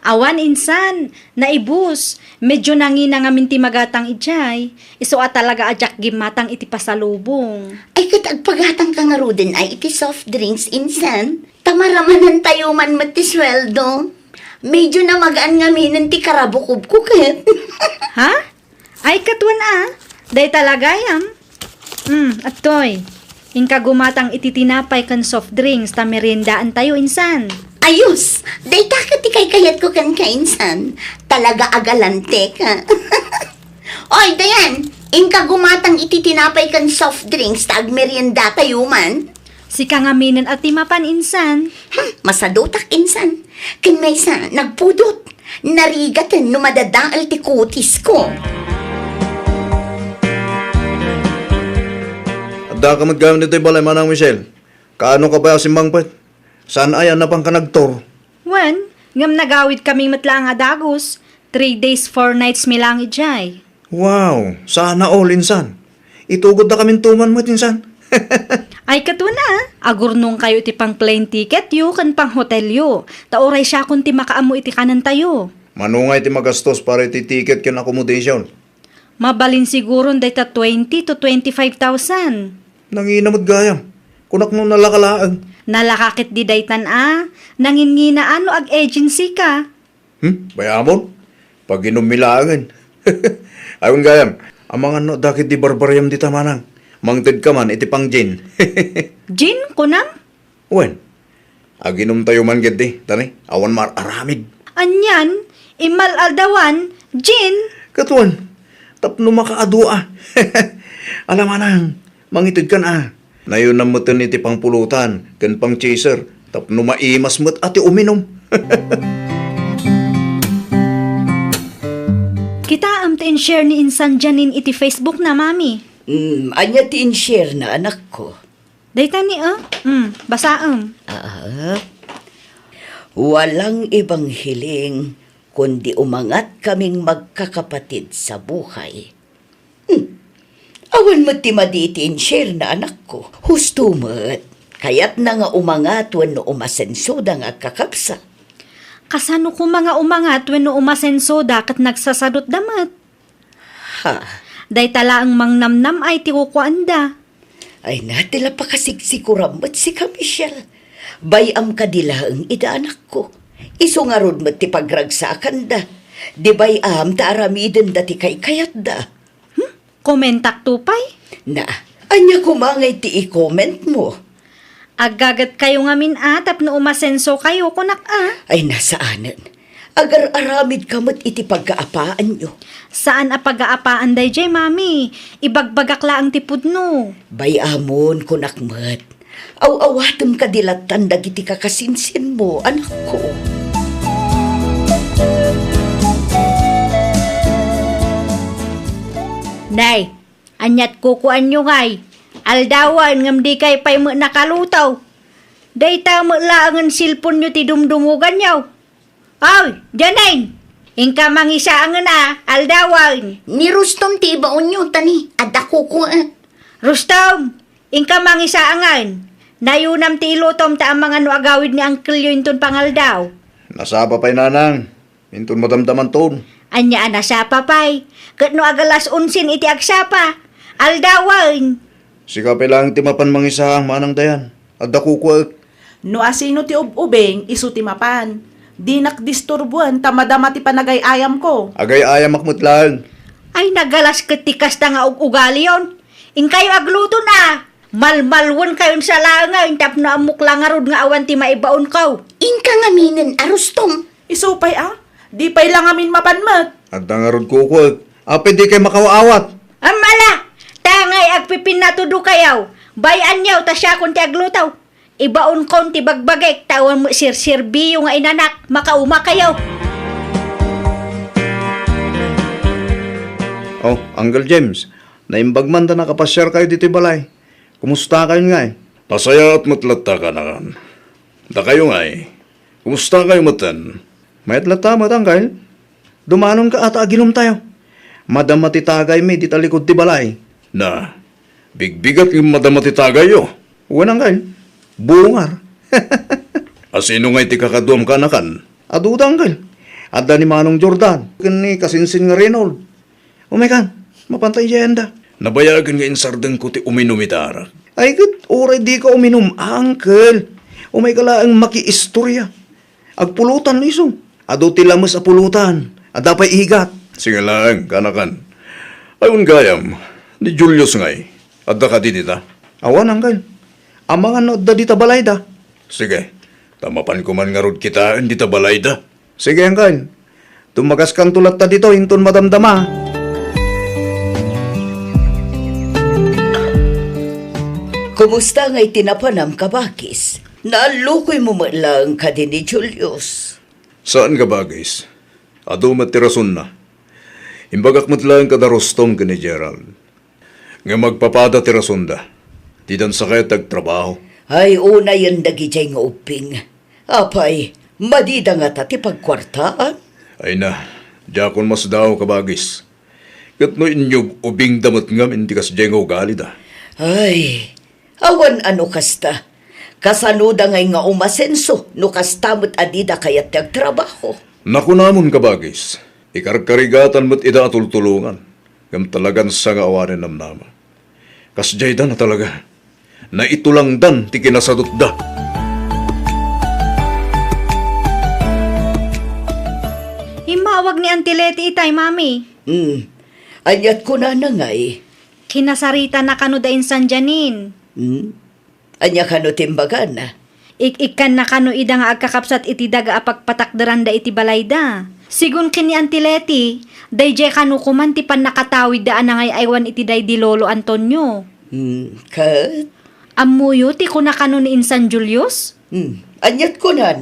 Awan, insan. Naibus. Medyo nangina nga minti magatang ijay. Iso talaga ajak gimatang iti pasalubong. Ay, kat agpagatang ka nga rudin ay iti soft drinks, Insan. Tamaramanan tayo man matisweldo. Medyo na magaan nga minan ti karabukob ko kat. Ha? Ay, katwan Day talaga yam. Atoy. Inka gumatang iti tinapay kan soft drinks ta merendaan tayo, insan. Ayos! Day takot ikay kayat ko kan kainsan. Talaga agalante ka. Oy, Dayan! Ingka gumatang ititinapay kan soft drinks tag merienda tayo man. Si kangaminan at timapan insan. Masadotak insan. Kin may sa nagpudot. Narigatan no madadaal ti kutis ko. Adda ka maggamit nito'y balay manang Michelle. Kaano ka ba simbang pat? Saan ayan na pang kanagtor? Wan, ngam nagawid kaming matlaang adagos. 3 days, 4 nights milang ijay. Wow, sana all insan. Itugod na kami tuman mo insan. Ay katuna, agurnong kayo iti pang plane ticket yu kan pang hotel yu. Taoray siya kung ti makaamo iti kanan tayo. Manungay ti magastos para iti ticket ken accommodation. Mabalin siguro dayta 20 to 25,000. Nanginamod gayam. Kunak mo nalakalaang. Nalakakit di daytan nangingina ano ag agency ka. Bayamon? Pag inumilaangan. Ayun gayam, ang mga no, dakit di barbaryam di tamanang. Mangtid ka man, iti pang gin. Jin, kunam? Wen, aginom tayo man gedi, tani, awan mar aramid. Anyan, imal aldawan, Jin. Katuan, tapno makaadua. Alam manang, mangitid ka na. Nayon na mutin iti pang pulutan, ken pang chaser, tapno maimas mo't ati uminom. Kita am ti share ni insan Janin iti Facebook na mami. Anya ti in-share na anak ko. Dayta ni basaam. Walang ibang hiling kundi umangat kaming magkakapatid sa buhay. Awan mo ti maditi in-share na anak ko. Husto mo't. Kaya't na nga umangat wano umasensoda nga kakapsa. Kasano ko mga umangat wenno umasenso dakat nagsasadot damat. Ha? Dayta laang mangnamnam ay ti kukuanda. Ay natila pa kasigsikuram mo't si ka Michelle. Bayam kadila ang ida anak ko. Iso nga rod mo't ti pagragsakan da. Di bayam ta aramiden da ti kay kayat da. Komentak tupay. Na, anya kumangay ti i-comment mo. Agagat kayo nga minatap no umasenso kayo kunak Ay nasaanan. Agar aramid kamot iti pagkaapaan nyo. Saan a pag-aapaan day jay mami? Ibagbagak laang tipud no. Bayamon kunakmat. Aw-awatem ka dilatan dagiti kakasinsin mo, anak ko. Nay, anyat kukuan nyo ngay. Aldawan ngam di kay pay mo nakalutaw. Dayta mo laangan silpon nyo ti dumdumugan nyo. Ay, Janain! Ingka mangisaangan aldawan. Ni Rustom ti ibaon nyo, tani. Ada ko ko Rustom, ingka mangisaangan. Nayunam ti ilutom ta ang mga no agawid ni Uncle Yunton pangaldaw. Nasapa pa'y nanang. Mintun madamdaman ton. Anya ana sa papay. Kat no agalas unsin iti agsapa. Aldawan. Sika lang timapan mangisahang manang dayan. Adda kukuak. No asino ti ubeng, isu ti mapan. Di nakdisturbuan, tamadama ti panagay-ayam ko. Agay ayam akmut lang. Ay nagalas ketikas na nga ugali yon. In kayo agluto na. Malmalwon kayon sa langay. Tap na amok lang nga rod nga awan ti maibaon kaw. Inka nga minin, Rustom. Isupay di pay lang amin mapanmat. Adda nga rod kukuak. Apay di kay makawaawat. Amala! Tangay agpipin na tudo kayaw. Bayan yaw, ta siya kung ti aglutaw. Ibaon kon ti bagbagek, tawan mo sir-sirbiyo nga inanak, makauma kayaw. Oh, Uncle James. Naimbagman da nakapasyar kayo dito balay. Kumusta kayo nga eh? Pasaya at matlata ka na kan. Da kayo nga eh. Kumusta kayo matan? Mayat lata mo tangkal. Dumanon ka ata aginom tayo. Madam matitagay may ditalikod ti balay. Na, bigbigat yung madamatitagay yo. Uwan angkal. Bungar. Asino nga iti kakaduam ka na kan? Aduda angkal. Adda ni Manong Jordan. Kani kasinsin nga Reynold. Umekan, mapantay jenda. Nabayagan nga insardeng ko ti uminumitara. Ay kat, oray di ka uminom, uncle. Umay ka lang maki-istorya. Agpulutan lisong. Ado ti lamas a pulutan. Adda pa'y igat. Sige lang, kanakan. Ayun gayam, ni Julius ngay. Adda ka dinita. Awan, uncle. Ang mga no, da dita balay da. Sige, Tamapan ko man nga rod kita, hindi ta balay da. Sige, angkan. Tumagas kang tulat ta dito, hinton madamdama. Kumusta nga'y tinapanam ka, Bakis? Naalukoy mo lang ka din ni Julius. Saan ka bagais? Ado matirason na. Imbagak matlaan ka da Rostom ka ni Gerald. Nga magpapada tirason da. Tidan sa kaya tagtrabaho. Ay, una yung dagijay nga uping. Apay, madida nga tati pagkwartaan. Ay na, jakon mas daw ka bagis. Kat no inyog ubing damot ngam hindi kas dyan nga ugali da. Ay, awan ano kasta. Kasanuda ngay nga umasenso, no kastamot adida kayat nagtrabaho. Naku namon ka bagis. Ikarkarigatan mo't ida atultulungan. Ngam talagan sa nga awanin namnama. Kas dyan da na talaga. Na ito lang dan ti kinasadot da. Himawag ni Auntie Leti itay, mami. Anyat ko na ngay. Kinasarita na kano dain San Janin. Anya ka no timbagan na. Ik-ikan na kano ida nga agkakapsat iti daga apagpatakdaran da iti balayda. Sigun kini Auntie Leti, dayjay kano kuman ti pan nakatawid daan na ngay aywan iti day di Lolo Antonio. Kat? Amuyo ti kuna kano ni Insan Julius? Anyat ko na.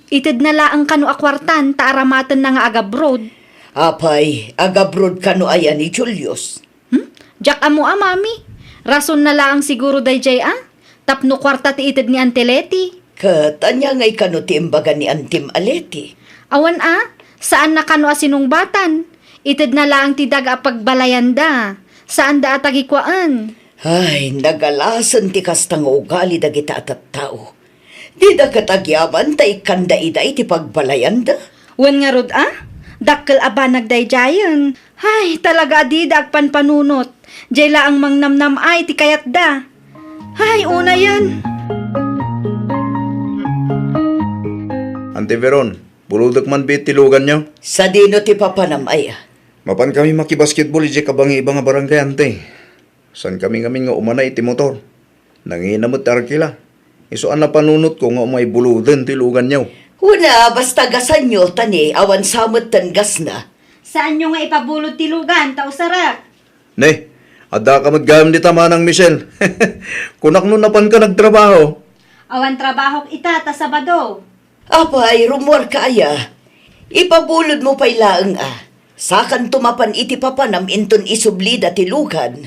Itid na laang kano akwartan ta aramatan na nga agabroad. Apay, agabrod ka no ayan ni Julius. Jak amo mami. Rason na laang siguro dayjay Tapno kwarta ti itid ni Auntie Leti. Kat, anya ngay ka no timbagan ni Antim Aleti. Awan saan na kano asinungbatan? Itid na laang ti daga pagbalayanda. Saan da atagikwaan? Ay, nagalasan ti kastang ugali dagita at tao. Di da katagyaban tay kanda ida iti pagbalayan da. Wen nga rod Dakkel aba nagdayjayan. Ay, talaga di da agpanpanunot. Jayla ang mangnamnam ay ti kayat da. Ay, una yan. Ante Veron, buludak man bit tilugan nyo. Sa dino ti papanamay. Mapan kami makibasketball ije kabang iba nga barangay ante. San kami nga umana iti motor. Nanginamot arkila. Isuan na panunot ko nga umay buludan tilugan nyo. Una, basta gasan nyo, tani, awan samot tan gas na. Saan nyo nga ipabulot tilugan, tausarak? Ne, ada ka magayam di tama ng Michelle. Kunak nun napan ka nagtrabaho. Awan trabahok ita, ta Sabado. Apay, rumor ka aya. Ipabulod mo pa'y laang Sakan tumapan iti papanam inton isublida tilugan.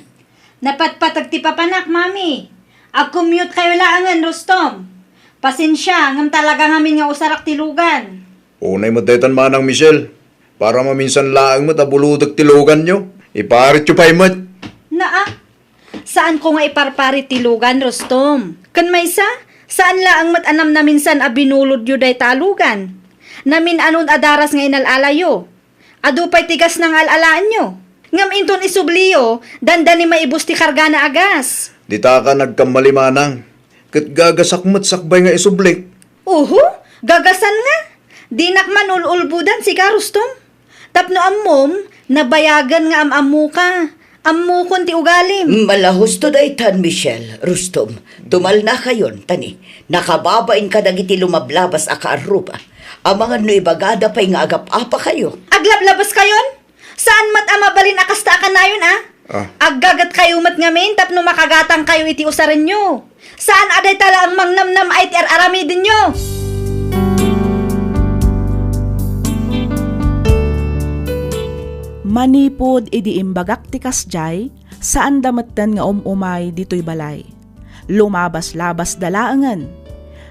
Napatpatag ti papanak, mami. Ag-commute kayo laangan, Rostom. Pasensya, ngam talaga ngamin nga usarak tilugan. Unay mo detan manang Michelle. Para maminsan laang mo tabuludak tilugan nyo. Iparit yung paimat. Saan ko nga iparparit tilugan, Rostom? Kan maysa, saan laang matanam na minsan abinulod yu day talugan? Namin anon adaras nga inalalayo. Adupay tigas ng alalaan nyo. Ngam inton isubliyo, dandani maibus ti karga na agas. Dita ka nagkamali manang. Kat gagasakmat sakbay nga isublik. Gagasan nga. Dinak man ululbudan si Karustom. Tapno ammom, nabayagan nga amamu ka. Ammu kon ti ugalim. Malahos to daytan, Michelle, Rustom. Tumal na kayon, tani. Nakababain ka dagiti lumablabas akaaruba. Ang mga nuibagada pa'y nga agap-apa kayo. Aglablabas kayon? Saan mat amabalin akasta ka na yun, Aggagat kayo mat ngamin, tapno makagatang kayo iti usaran nyo. Saan aday tala ang mangnamnam ay ti aramidin nyo? Manipod idi imbagak ti kasjay, saan damatan nga umay dito'y balay. Lumabas-labas dalaangan.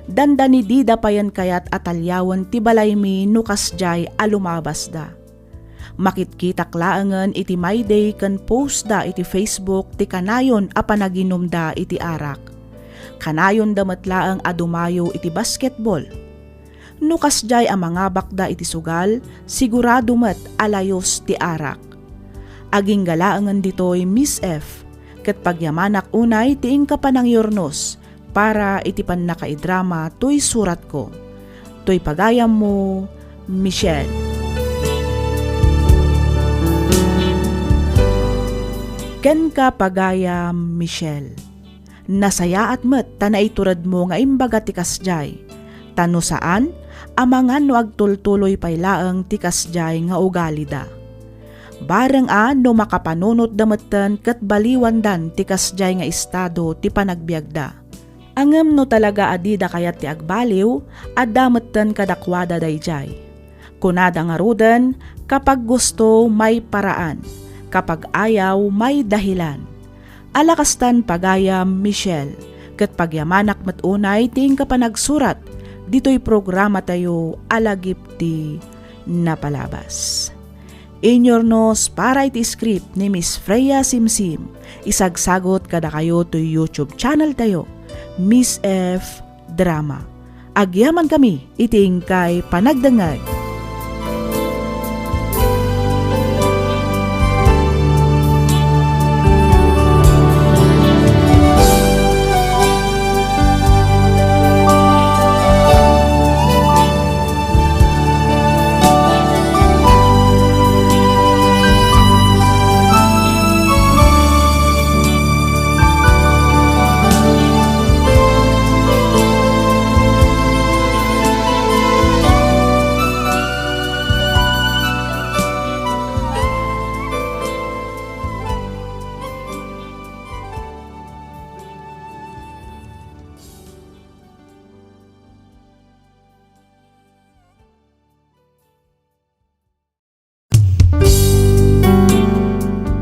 Dandani di dapayan kayat atalyawan ti balay mi no kasjay alumabas da. Makitkitak laangan iti my day kan post da iti Facebook ti kanayon a panaginom da iti arak. Kanayon damat laang adumayo iti basketball. No kasjay a mga bakda iti sugal, sigurado mat alayos ti arak. Aging galaangan ditoy Miss F, ket pagyamanak unay tiing kapanangyornos, para iti pan nakaidrama to'y surat ko. To'y pagayam mo, Michelle. Ken ka pagayam, Michelle. Nasaya at met tanay turad mo nga imbaga ti kasjay. tano saan, amangan no agtultuloy pailaang tikasjay nga ugali da. Bareng no makapanunot dametan ket baliwandan tikasjay nga estado ti panagbiagda. Angem no talaga adida kayat ti agbaliw, addametan kadakwada dayjay. Kunada nga ruden, kapag gusto may paraan, kapag ayaw may dahilan. Alakastan pagayam Michelle, ket pagyamanak matunay ting kapanagsurat, dito'y programa tayo alagip ti napalabas. Inyornos para iti script ni Miss Freya Simsim, isagsagot kada kayo to YouTube channel tayo, Miss F. Drama. Agyaman kami, iting kay panagdangag.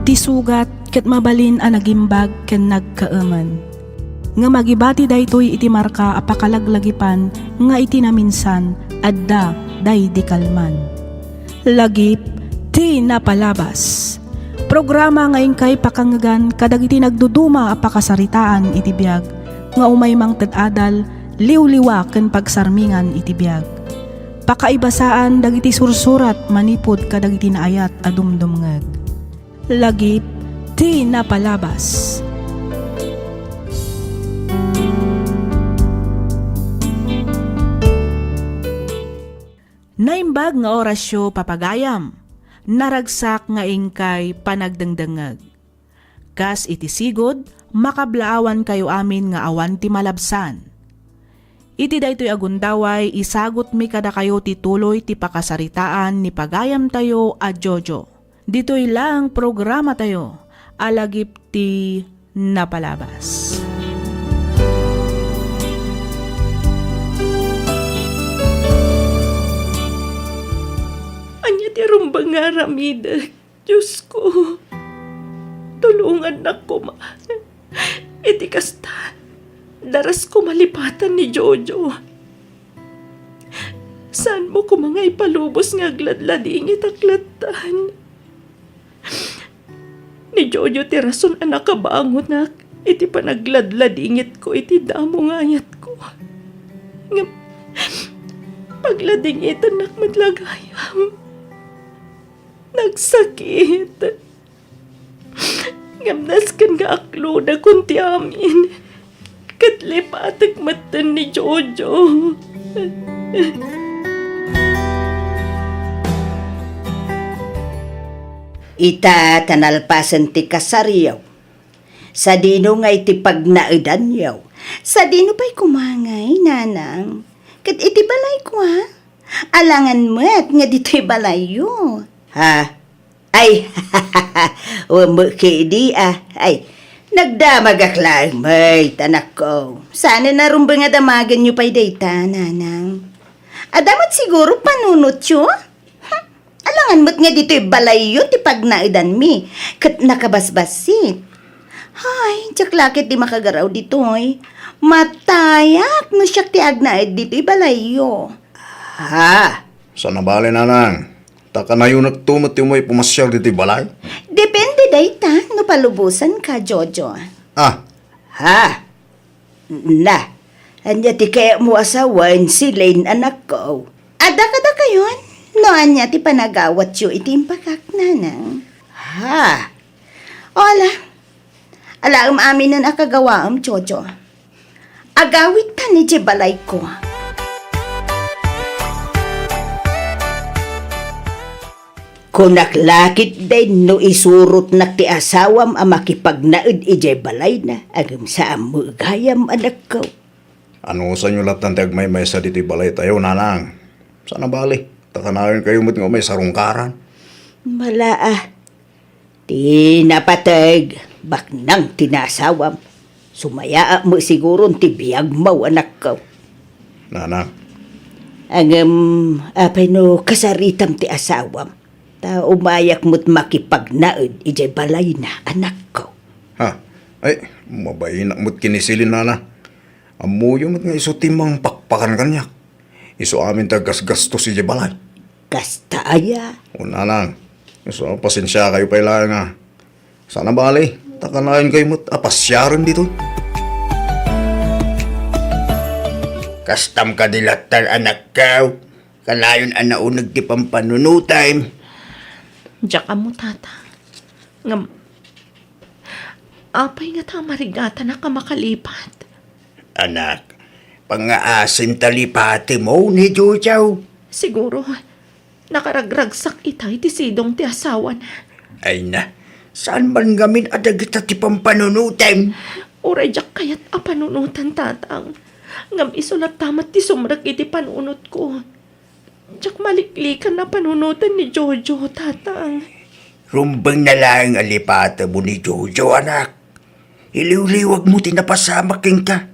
Tisugat ket mabalin a nagimbag ken nagkaaman. Nga magibati daytoy iti marka a pakalaglagipan nga iti naminsan adda day di kalman. Lagip ti napalabas. Programa nga ingkay pakangagan kadag iti nagduduma a pakasaritaan iti biag nga umay mang ted-adal liwliwa ken pagsarmingan iti biag. Pakaibasaan dagiti sursurat manipod kadag iti naayat a dumdumngeg. Lagip ti napalabas. Naimbag nga orasyo papagayam, naragsak nga ingkay panagdangdangag. Kas iti sigod, makablaawan kayo amin nga awan ti malabsan. Iti daytoy agundaway, isagot mi kada kayo tituloy ti pakasaritaan ni pagayam tayo a Jojo. Dito'y lang programa tayo, alagip ti napalabas. Anya ti rumbang nga ramida, Diyos ko. Tulungan na ko ma. Iti kasta, daras ko malipatan ni Jojo. Saan mo ko mga ipalubos nga agladladingit aklatan? Ni Jojo ti rason anak kabangon nak, iti panagladladingit ko, iti damo ngayat ko. Nga, pagladingitan nak matlagayam. Nagsakit. Ngamnas kan nga aklo na kunti amin. Katlipatag matan ni Jojo. Ita tanalpasan ti kasariyaw. Sa dino nga iti pagnaidan yaw. Sa dino pa'y kumangay, nanang. Kat iti balay ko ha. Alangan mo't nga dito'y balay yo. Ha? Ay, umukidi Ay, nagdamag aklang may tanak ko. Sana narumba nga damagan nyo pa'y dayta, nanang. Adamat siguro panunot yo. Alangan mo't nga dito'y balay yun, ti pagnaidan mi. Kat nakabasbasit. Hay, tsak lakit di makagaraw dito'y. Matayak no siyak ti agnaid dito'y balay yo. Ha? Sa nabali nanang, taka na yung nagtumot yung may pumasyal dito balay? Depende dayta, no palubusan ka, Jojo. Ah, Ha? Na, anya ti kaya mo asawan si Lane anak ko. Ada kada kayon? No, anya ti panagawat yu iti impakak nanang. Ha? Ola, alaam amin na nakagawaam, Jojo. Agawit ta ni balay ko. Kunaklakit din no isurot na ti asawam ang makipagnaid ijay balay na agam sa amugayam anak ko. Ano sa inyo lahat ng tagmay-may sa dito'y balay tayo, nanang? Sana bali, takanayon kayo mo't nga may sarungkaran. Mala Di napatag, baknang tinasawam. Sumaya mo siguro tibiyag mo anak ko. Nanang, Apay no kasaritam ti asawam. Ta umayak mo't makipagnaod, ijay balay na anak ko. ha? Ay, mabayinak mo't kinisilin, nana. Amuyo mo't nga iso timang pakpakan kanyak. Iso amin tagas-gasto si Jebalay. Kasta aya. O nanang, iso pasensya kayo pa ilang nga. Sana bali, takanayon kayo mo't apasyaran dito. Kastam ka dilatan anak ka. Kanayon anaunag ti pampanunutay. Diyak ka mo, tata. Ngam, apay nga ta marigata na ka makalipat. Anak, pangaasim talipati mo ni Jujaw. Siguro, nakaragragsak itay ti sidong ti asawa na. Ay na, saan man gamin adagita ti pampanunutay? Uray diyak kayat apanunutan, tatang. Ngam isulat tamat ti sumrak iti panunot ko. Diyak maliklikan na panunutan ni Jojo, tatang. Rumbang na lang alipata mo ni Jojo, anak. Iliw-liwag mo tinapasamaking ka.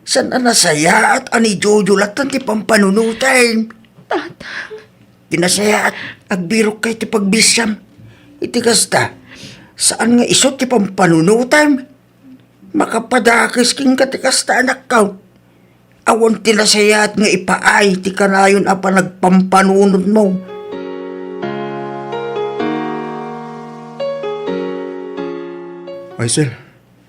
San nasaya at ani Jojo latan ti pampanunutay? Tatang, Tinasaya at agbirok kay ti pagbisyam. Iti kasta, saan nga isot ti pampanunutan? Makapadakis king ka ti kasta anak ka. Awan tinasaya at nga ipaay ti kanayon apa nagpampanunod mo. Aisel,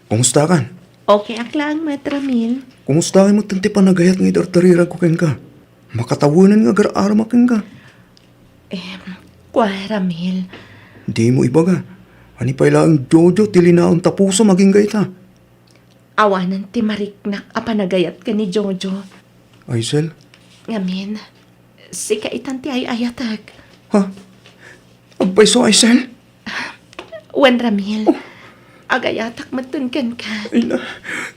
kumusta kan? okay aklang, Metramil. Kumusta mo tanti panagayat nga idartarira ko ken ka? Makatawanan nga gar-arma ken ka. Kwa, Ramil. Di mo ibaga. Ani pa ilang Jojo tilinaon tapuso maging gayta. Awanan ti mariknak apanagayat ka ni Jojo. Aisel, Ngamin, si kaitan ti ay ayatag. ha? Agpaiso, Aisel? Wen, Ramil. Agayatak matunkan ka. Ay na,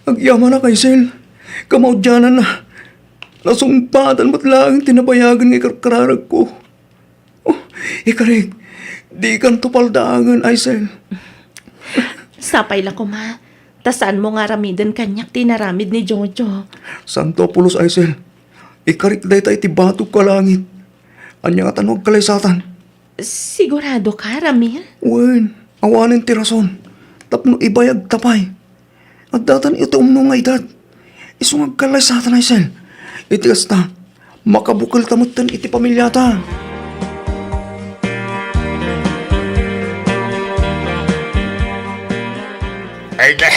agyaman na, Aisel. Kamaudyanan na. Nasumpatan mo't lang tinabayagan ng ikarkararag ko. Oh, ikarig, di kan tupaldaangan, Aisel. Sapay la ko, ma. Tasan mo nga ramidan kanyak tinaramid ni Jojo. Santopolos, Aisel. Ikarig day tayo tibatog ka langit. Anya nga tanong kalaysatan. Sigurado ka, Ramil? Wen, awanin ti rason. Tapno ibayag tapay. At datan ito umno nga edad. Isungag kalaysatan, Aisel. Iti kasta, makabukal tamutan iti pamilyata. Ay na,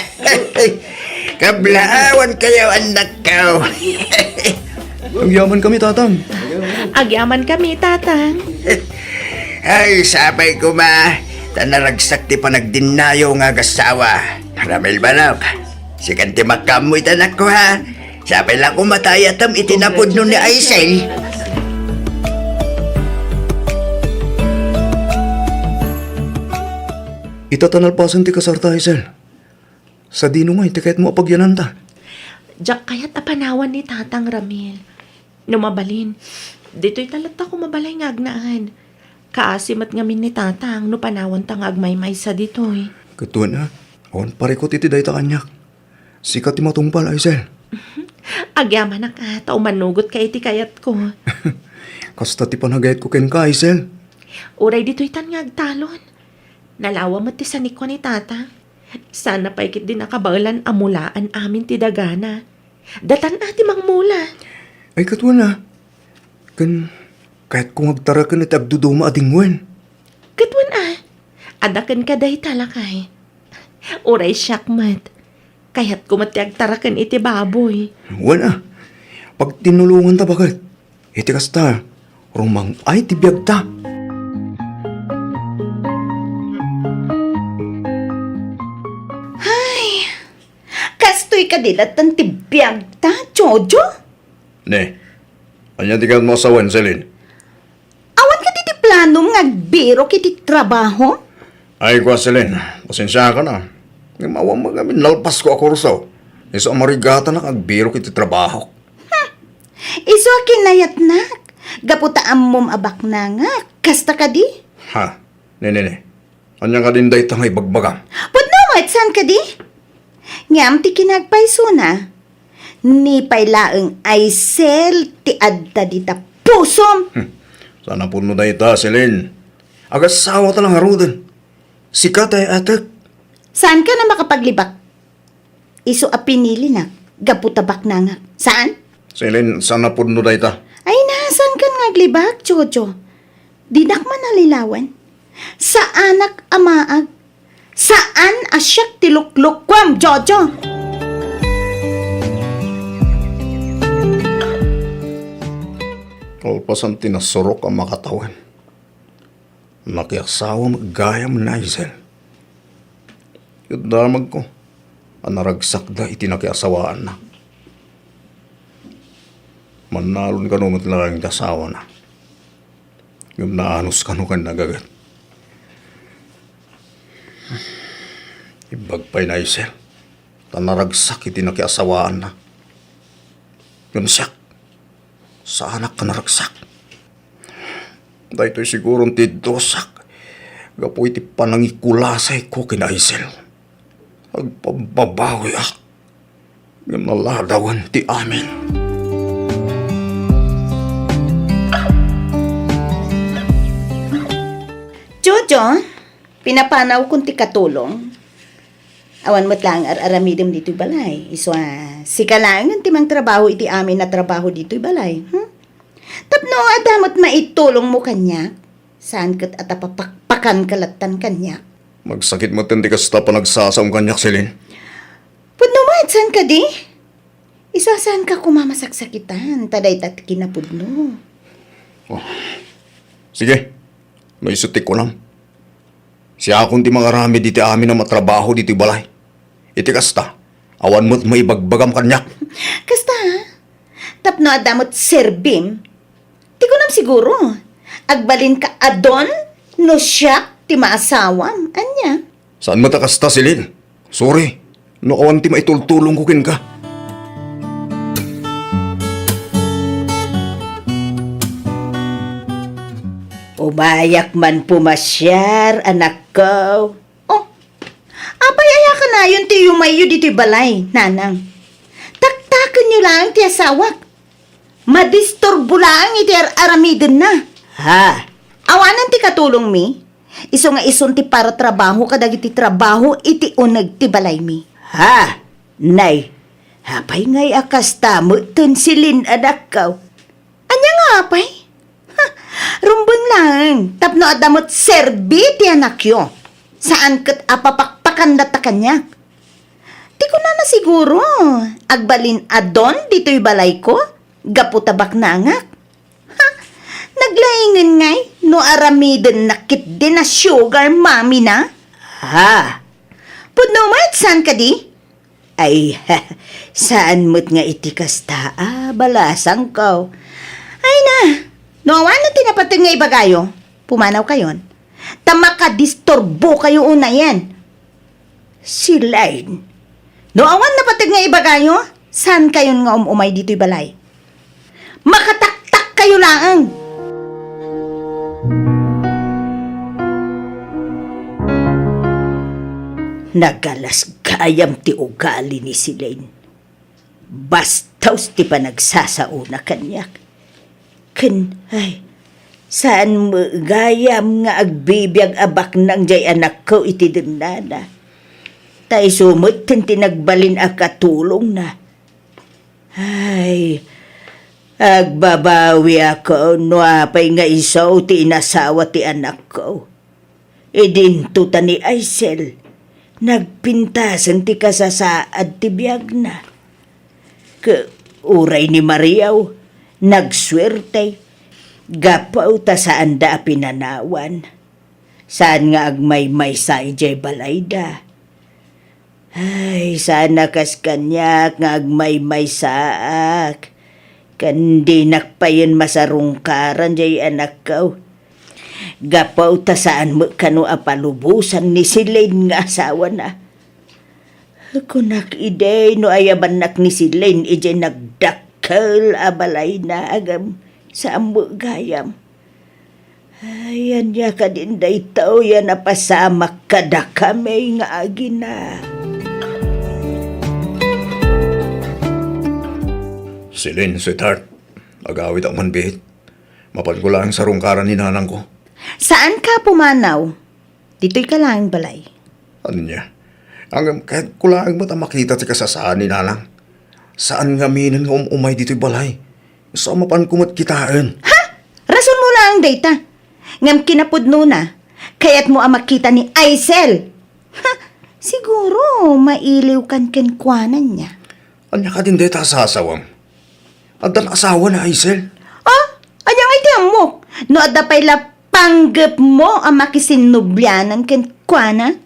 kablaawan kayo anak ka. Agyaman kami, tatang. Agyaman kami, tatang. Ay, sabay ko ma. Tanaragsak ti panagdinayo nga gasawa. Ramil balak. Sikan ti makamoy tanak ko ha. Sabay lang ko matayatam itinapod nun ni Aisel. Itatanalpasan ti kasarta, Aisel. Sa dino nga, iti kahit mo apagyanan ta. Diyak kayat apanawan ni tatang Ramil. Numabalin. Dito'y talata ko mabalay nga agnaan. Kaasimat ngamin ni tatang no panawan tang agmaymay sa dito'y. Katuan na, awan parekot iti dayta kanyak. Sikat ti matungpal, Aisel. Agyaman na ka, tao manugot ka iti kayat ko. Kasta ti panagayat ko ken ka, Aisel. Uray dito'y tan nga agtalon. Nalawa mo ti sanik ko ni tatang. Sana paikit din nakabalan amulaan amin ti dagana. Datan ati mangmula. Ay, katuan na. Kahit kung agtarakan iti agduduma adingwen. Katwan adakan ka day talakay. Uray syakmat. Kaya't kumatiag tarakan iti baboy. Wana, pag tinulungan ta bakit? Iti kasta, rumang ay tibiyag ta. Kastoy ka dilatan tibiyag ta, Jojo? Ne, anya di ka masawan, Celine? Awan ka ti plano nga agbiro kiti trabaho? Ay, kwa, Celine, pasensya ka na. Ngamawa mo kami, nalpas ko ako rusaw. Iso marigatan na agbiro kiti trabaho. Iso kinayat nak. Gaputaan mom abak na nga. Kasta ka di? Ha? Ne. Anyang ka din dahi tangay bagbagang. Pudno mo, saan ka di? Ngam ti kinagpaiso na. Ni pailaeng ay sel ti adta dita pusom. Sana puno dahi ta, Celine. Agasawa ta lang harudan. Sikat ay atak. Saan ka na makapaglibak? Iso a pinili na. Gaputabak na nga. Saan? Celine, sana puno dahi ta. Ay nasan ka ngaglibak, Jojo? Dinak man nalilawan. Sa anak amaag. Saan asyak tiluklukwam, Jojo? Kalpasan tinasurok ang makatawan. Nakiasawa maggayam na Isel. Yudamag ko. Ang naragsak da itinakiasawaan na. Manalon ka naman lang ang kasawa na. Yung naanos ka nukan nagagat. Ibagpay na Isel. Tanaragsak itinakiasawaan na. Yun siya. Sa anak ka naragsak. Dahil sigurong tidosak. Gapo iti panangikulasay ko kina Isel. Agpababawi ak. Yung naladawan ti amin. Jojo, pinapanaw kong ti katulong. Awan mo't lang aramidem dito'y balay. Iswa, sika lang ang timang trabaho iti amin na trabaho dito'y balay. Tapno adamot maitulong mo kanya. Saan kat atapapakpakan kalatan kanya. Magsakit mo tindi kasta pa nagsasaong kanyak, Celine. Pudno mo, saan ka di? Isa saan ka kumamasaksakitan. Taday tat kinapudno. Sige, may sutik ko lang. Siya akong ti mga rami diti amin na matrabaho diti balay. Iti kasta, awan mo't may bagbagam kanyak. Kasta ha? Tapno adamot serbim. Ti ko nam siguro. Agbalin ka adon no siya ti maasawam. Anya? Saan mo ta kasta, Celine? Sorry, no awan ti maitultulong kukin ka. Umayak man pumasyar, anak ko. Oh, apay aya ka na yun ti yumayo dito'y balay, nanang. Taktakan nyo lang ti asawak. Madisturbo lang iti aramidin na. Ha? Awanan ti katulong mi. Iso nga ison ti para trabaho kadag iti trabaho iti unag ti balay mi. Ha? Nay, hapay ngay akas tamo tun silin anak ko. Anya nga apay? Rumbang lang. Tapno adamot serbi ti anak yo. Saan kat apapakpakan data kanya? Di ko na siguro. Agbalin adon dito'y balay ko. Gaputabak na angak. Ha? Naglaingan ngay. No aramiden nakit din na sugar mami na. Ha? Pudno mat saan ka di? Ay, saan mo't nga itikas ta? Balasang ko. Ay na. No, awan na tinapatag nga ibagayo. Pumanaw kayon. Tamakadistorbo kayo una yan. Si Line. No, awan na patag nga ibagayo. Saan kayon nga umay dito'y balay? Makataktak kayo lang. Nagalas gayam ti ugali ni si Line. Bastaw ti pa nagsasauna kanyak. Ay, saan mo gayam nga agbibiyag abak ng jay anak ko iti dinana. Tay sumot tinagbalin a katulong na. Ay, agbabawi ako no apay nga isaw ti inasawa ti anak ko. Idinto ta ni Aisel, nagpintasan ti kasasaad ti biyag na. Uray ni Mariaw, nagswerte, gapaw ta saan da pinanawan. Saan nga agmay-may sa ijay balayda. Ay, sana kas kanyak nga agmay-may saak. Kandi nakpayon masarungkaran jay anak ko. Gapaw ta saan mo kano apalubusan ni Silain nga asawa na. Kunak ide no ayaban ni si Len ije nagdakkel abalay na agam sa ambo gayam. Ayan ya ka din daytaw yan napasamak kada kami nga agina. Silin, sweetheart. Agawit ang manbihit. Mapan ko lang sa rungkaran ni nanang ko. Saan ka pumanaw? Dito'y ka lang balay. Ano niya? Ang kahit kulang mo ta makita ti kasasaan ni nanang. Saan nga minin nga umay dito'y balay? Sa mapan kumot kitaan. Ha? Rason mo lang data. Ngam kinapudno na. Kaya't mo ang makita ni Aisel. Ha? Siguro mailiw kan kenkwanan niya. Anya ka din deta sa asawang. At ang asawa na Aisel. Oh, anyang iti mo. No adda pa'y panggap mo ang makisinubyanan kenkwana.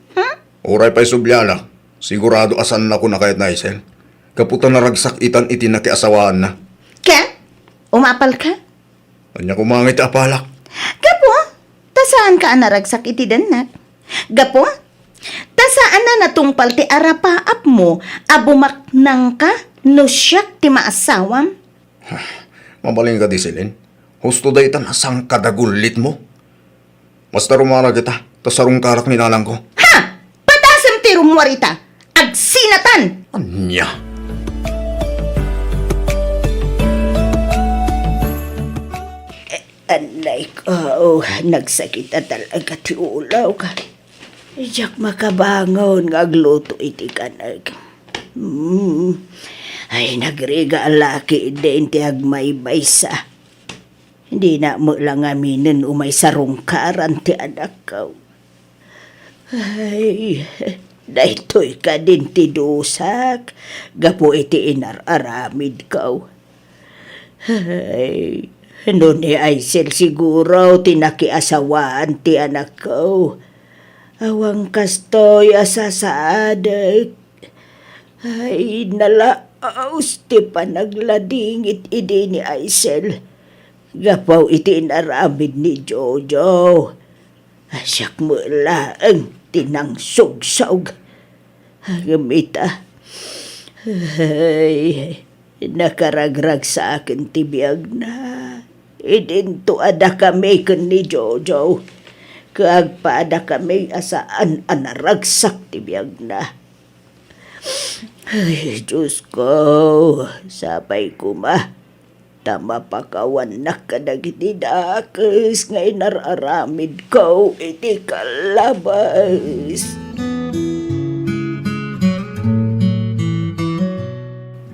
Oray pa'y subyana. Sigurado asan na ko na kahit na Aisel. Kaputan na ragsak itan iti na kiasawaan na. Ka? Umapal ka? Anya kumangit apalak. Gapo, tasaan ka anaragsak iti danak? Gapo, tasaan na natungpal ti arapaap mo, abumaknang ka, no siyak ti maasawam? Mabaling ka di silin. Husto da itan asang kadagulit mo. Basta rumara kita. Tasarong karak ni nanang ko. Ha! Patasam ti rumwarita! Agsinatan! Anya? Anay ko, nagsakit na talaga ti ulaw ka. Iyak makabangon nga agluto iti kanag. Ay nagriga alaki din ti agmaybay sa. Hindi na mo lang aminin umay sarungkaran ti anak ko. Ay, daytoy ka din ti dusak. Gapo iti inararamid ko. Ay, no ni Aisel siguro tinakiasawaan ti anak ko. Awang kastoy asasaadag. Ay, nalaos ti panagladingit idi ni Aisel. Gapaw iti inaramid ni Jojo. Asyak mo lang tinang sugsog. Gamita. Ay, nakaragrag sa akin tibiyag na. Idinto ada kami kun ni Jojo. Kaagpaada kami asaan anaragsak tibiyag na. Ay, Diyos ko, sabay ko ma. Tama pa kawan na kadagiti dakes nga inararamid ko iti kalabas.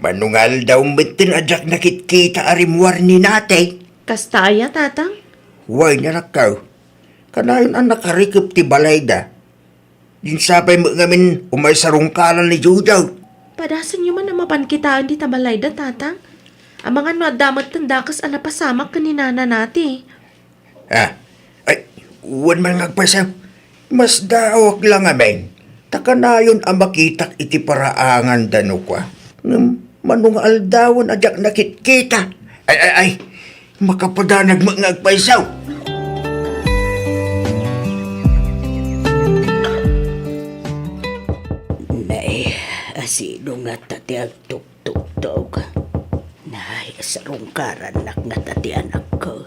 Manungal daw betin ajak nakit-kita arimwar ni natay. Kastaya, tatang? Huwag na nakaw. Kanayon ang nakarikip ti balayda. Din sabay mo ngamin umay sarungkalan ni Judaw. Padasan nyo man na mapankitaan di tabalayda, tatang. Ang mga nadamat tandakas ang napasamak kaninana nati. Ay, huwag man ngagpasaw. Mas daawak lang amin. Takanayon ang makitak iti paraangan dano kwa. Manungal dawon ajak nakit-kita. Ay. Makapadanag ngagpasaw. Nay, asino nga tati agtuk-tuk-tuk. Nay, sarungkaran nak nga tati anak ko.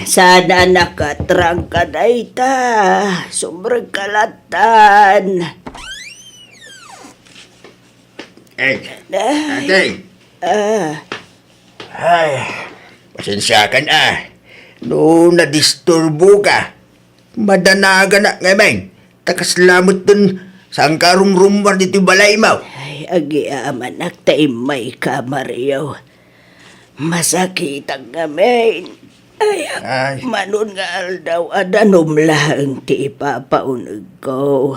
Sana nakatrang ka na ita. Sobrang kalatan. Ateng. Ay, pasensya ka na. No, nadisturbo ka. Madanaga na ngayon. Takaslamot dun sa angkarong rumbar dito balay mo. Ay, agi amanak taimay ka, Mario. Masakit ang ngamin. Ay, manon nga aldaw adanom lang ti ipapaunog ko.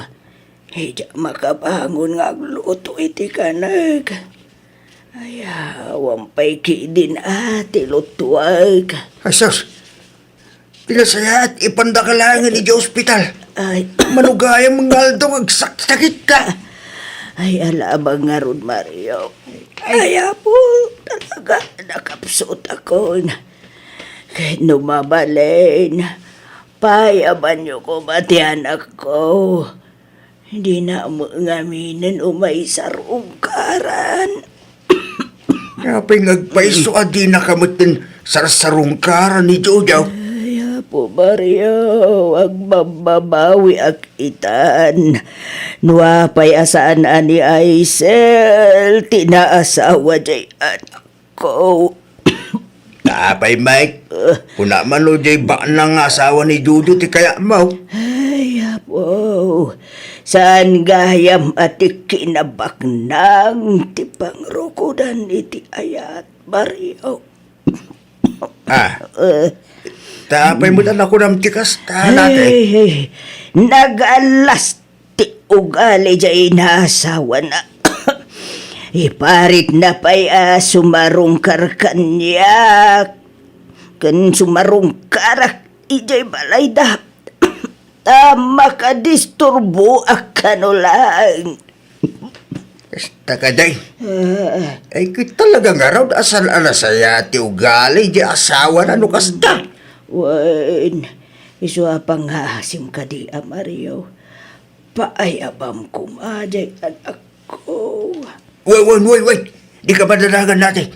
Hidya makabangon nga agluto iti kanag. Ay, wampay kidin ati lutuag. Ay, sus. Pinasaya at ipandakalangan ni hospital. Ay, Manugayang mga aldong agsakit ka. ay alabang nga ron, Mario. Ay, po, talaga nakapsot ako na. Kahit numabalin, payaban niyo ko pati anak ko. Di na mo ngaminan umay sarungkaran. Kapay ngagpaiso di nakamutin sarsarungkaran ni Jojo. Ay, po Mario, wag mababawi ak itan. Nuapay asaan ani Aisel, tinaasawa jay anak ko. Tapay Mike, kuna man o jay ba nang asawa ni Jojo ti kaya mo? Ay, po. Saan gayam at ikinabak nang tipang rukudan iti ayat, Mario. Tapay mo na ako ng tikas natin. Hey, nag-alas ti ugali jay nasawa na. Iparit na pa'y sumarungkar kanya. Kan sumarungkarak ijay balay da. Tama ka disturbo akano lang. Basta ka day. Ay kit talaga nga raw asal alasaya ti ugali di asawa na nukasta. Wen, iso apang hasim ka di Mario. Paayabam kumaday anak ko. Wait. Di ka ba dalagan natin?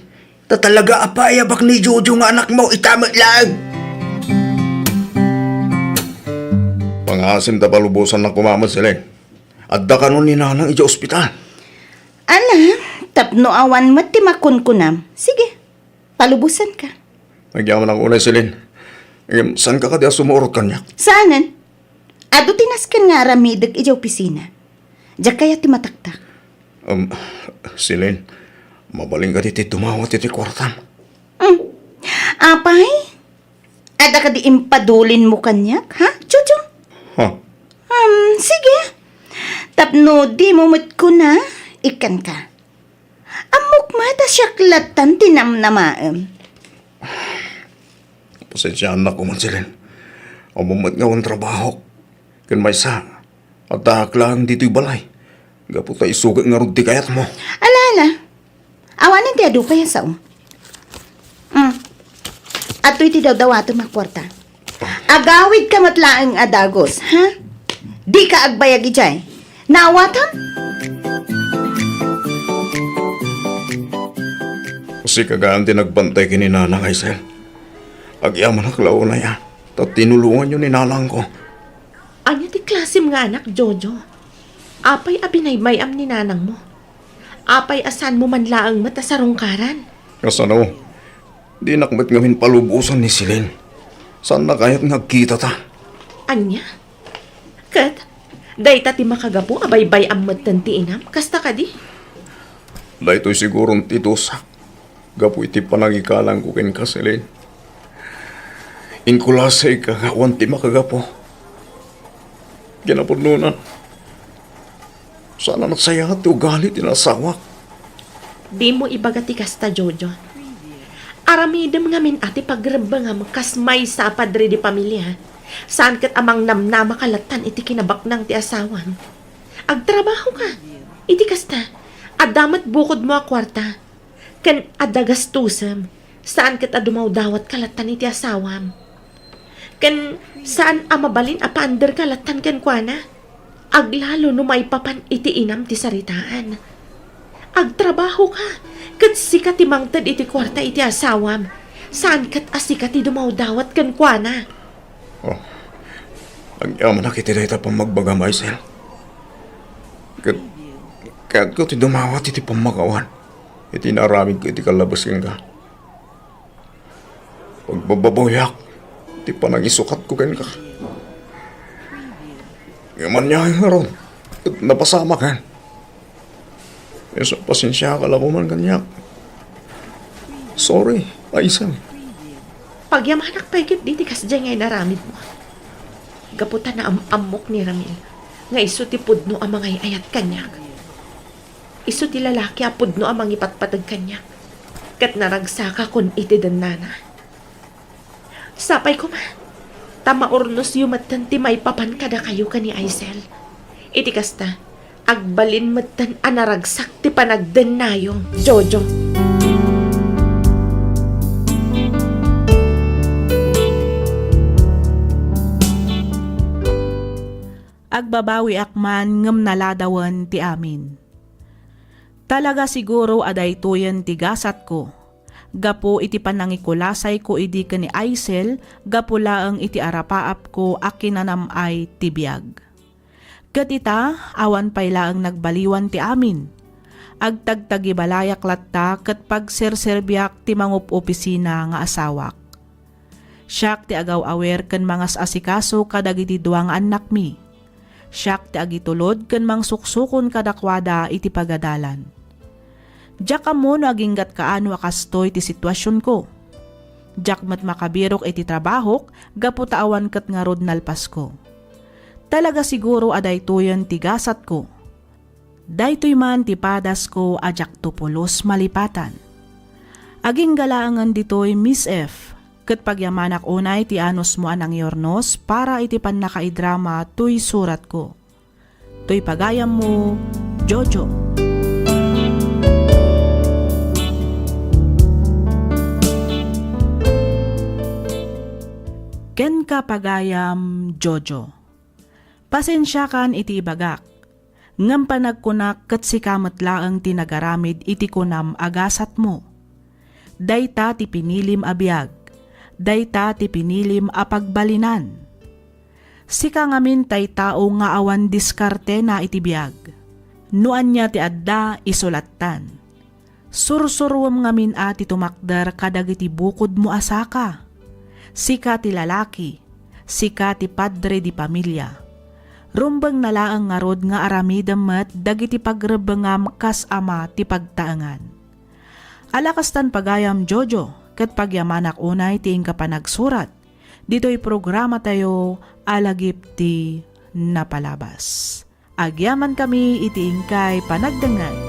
Tatalaga apayabak ni Jojo nga anak mo, itama lang. Pangasim ta palubusan na kumamad sila. Adda ka nun ni nanang ija ospital. Ana, tapno awan mo ti makunkunam. Sige, palubusan ka. Nagyaman ang unay silin. Saan ka di sumurot kanya? Saanan? Ado tinaskan nga ramidag ija opisina. Diyak kaya ti mataktak. Silin, mabaling ka diti tumawat iti kwartan. Apay? Ada ka di impadulin mo kanyak, ha? Jojo? Ha? Sige. Tapno di mo ko na, ikan ka. Amok mata syaklatan tinamnamaem. Pasensyaan na ko man silin. Umumat nga ang trabaho. Kan may sa. At lang dito'y balay. Gaputa isugat nga rudi kayat mo. Alala. Awanan ti adu pa yan sao. Ato'y ti daw ato makwarta. Agawid ka matlaang adagos, ha? Di ka agbayag ijay. Naawatan? Kasi kagaan din nagbantay kini nanang Aisel. Agyaman ang lao na yan. At tinulungan yun ni nanang ko. Anya ti klasim nga anak, Jojo. Apay abinay mayam ni nanang mo. Apay asan mo man laang mata sa rungkaran. Kasano? Di nakmat ngamin palubusan ni Silin. Saan na kaya't nagkita ta? Anya? Kat, day ti makagapo abay-bay amat tanti inam. Kasta ka di? Dahito'y sigurong titusak. Gapu iti panangikalang ko ken ka, Silin. Inkulasay kagawan ti makagapo. Ginapununan. Sana nagsaya at ugali tinasawak. Di mo ibagati kasta, Jojo. Aramidem nga min ati pagrembang kasmay sa padre di pamilya. Saan kat amang namnama kalatan iti kinabaknang ti asawan. Agtrabaho ka. Iti kasta. Adamat bukod mo a kwarta. Ken adagastusam. Saan kat adumaw dawat kalatan iti asawam. Ken saan amabalin apander kalatan ken kuana. Aglalo no may papan iti inam ti saritaan. Agtrabaho ka. Kat sikat ti mangtad iti kwarta iti asawam. Saan kat asikat ti dumawdawat kan kuana. Oh, agyaman na kiti dahita pang magbagam, Aisel. Kat ko ti dumawat iti pamagawan. Iti naramid ko iti kalabas ka. Pagbababoyak, iti panangisukat ko ken ka. Yaman niya nga ron. Napasama ka. Yeso, pasensya ka lang man kanyak. Sorry, Aisel. Pagyamanak paigit di kasdya ngay naramid mo. Gaputan na amok ni Ramil. Nga iso ti pudno amang ay ayat kanyak. Iso ti lalaki a pudno amang ipatpatag kanyak. Kat naragsaka kun iti danana. Sapay ko man. Tama ornos yumatan ti may papan kada kayo ka ni Aisel. Iti kasta, agbalin matan anaragsak ti panagden nayo, Jojo. Agbabawi akman ngem naladawan ti amin. Talaga siguro aday tuyen ti gasat ko. Gapo iti panangikulasay ko idi ken ni Aisel, gapo laeng iti arapaap ko akinanamay ti biag. Ket ita awan pay laeng nagbaliwan ti amin. Agtagtagi balayak latta ket pagserserbiak ti mangup opisina nga asawak. Siak ti agaw awer ken mangas asikaso kadagiti duang anak mi. Siak ti agitulod ken mangsuksukon kadakwada iti pagadalan. Diyak mo no aginggat kaano akastoy ti sitwasyon ko. Diyak mat makabirok iti trabahok, gapu taawan ket nga rod nalpas ko. Talaga siguro aday tuyen ti gasat ko. Daytoy man ti padas ko ajak tupulos malipatan. Aging galaangan ditoy Miss F. Ket pagyamanak unay ti anos mo anang yornos para iti pannakaidrama tuy surat ko. Tuy pagayam mo, Jojo. Ken ka pagayam, Jojo. Pasensya kan iti ibagak. Ngam panagkunak ket sikamet laeng tinagaramid iti kunam agasat mo. Dayta ti pinilim abiyag. Dayta ti pinilim apagbalinan. Sika ngamin tay tao nga awan diskarte na iti biyag. Nuan niya ti adda isulatan. Sursuruam ngamin ati tumakder kadagiti bukod mo asaka. Sika ti lalaki, sika ti padre di pamilya. Rumbang nalaang nga rod nga aramidamet dagiti pagrebengam kas ama ti pagtaangan. Alakastan pagayam Jojo, ket pagyamanak unay ti ingka panagsurat. Dito'y programa tayo alagip ti napalabas. Agyaman kami iti ingkay panagdengag.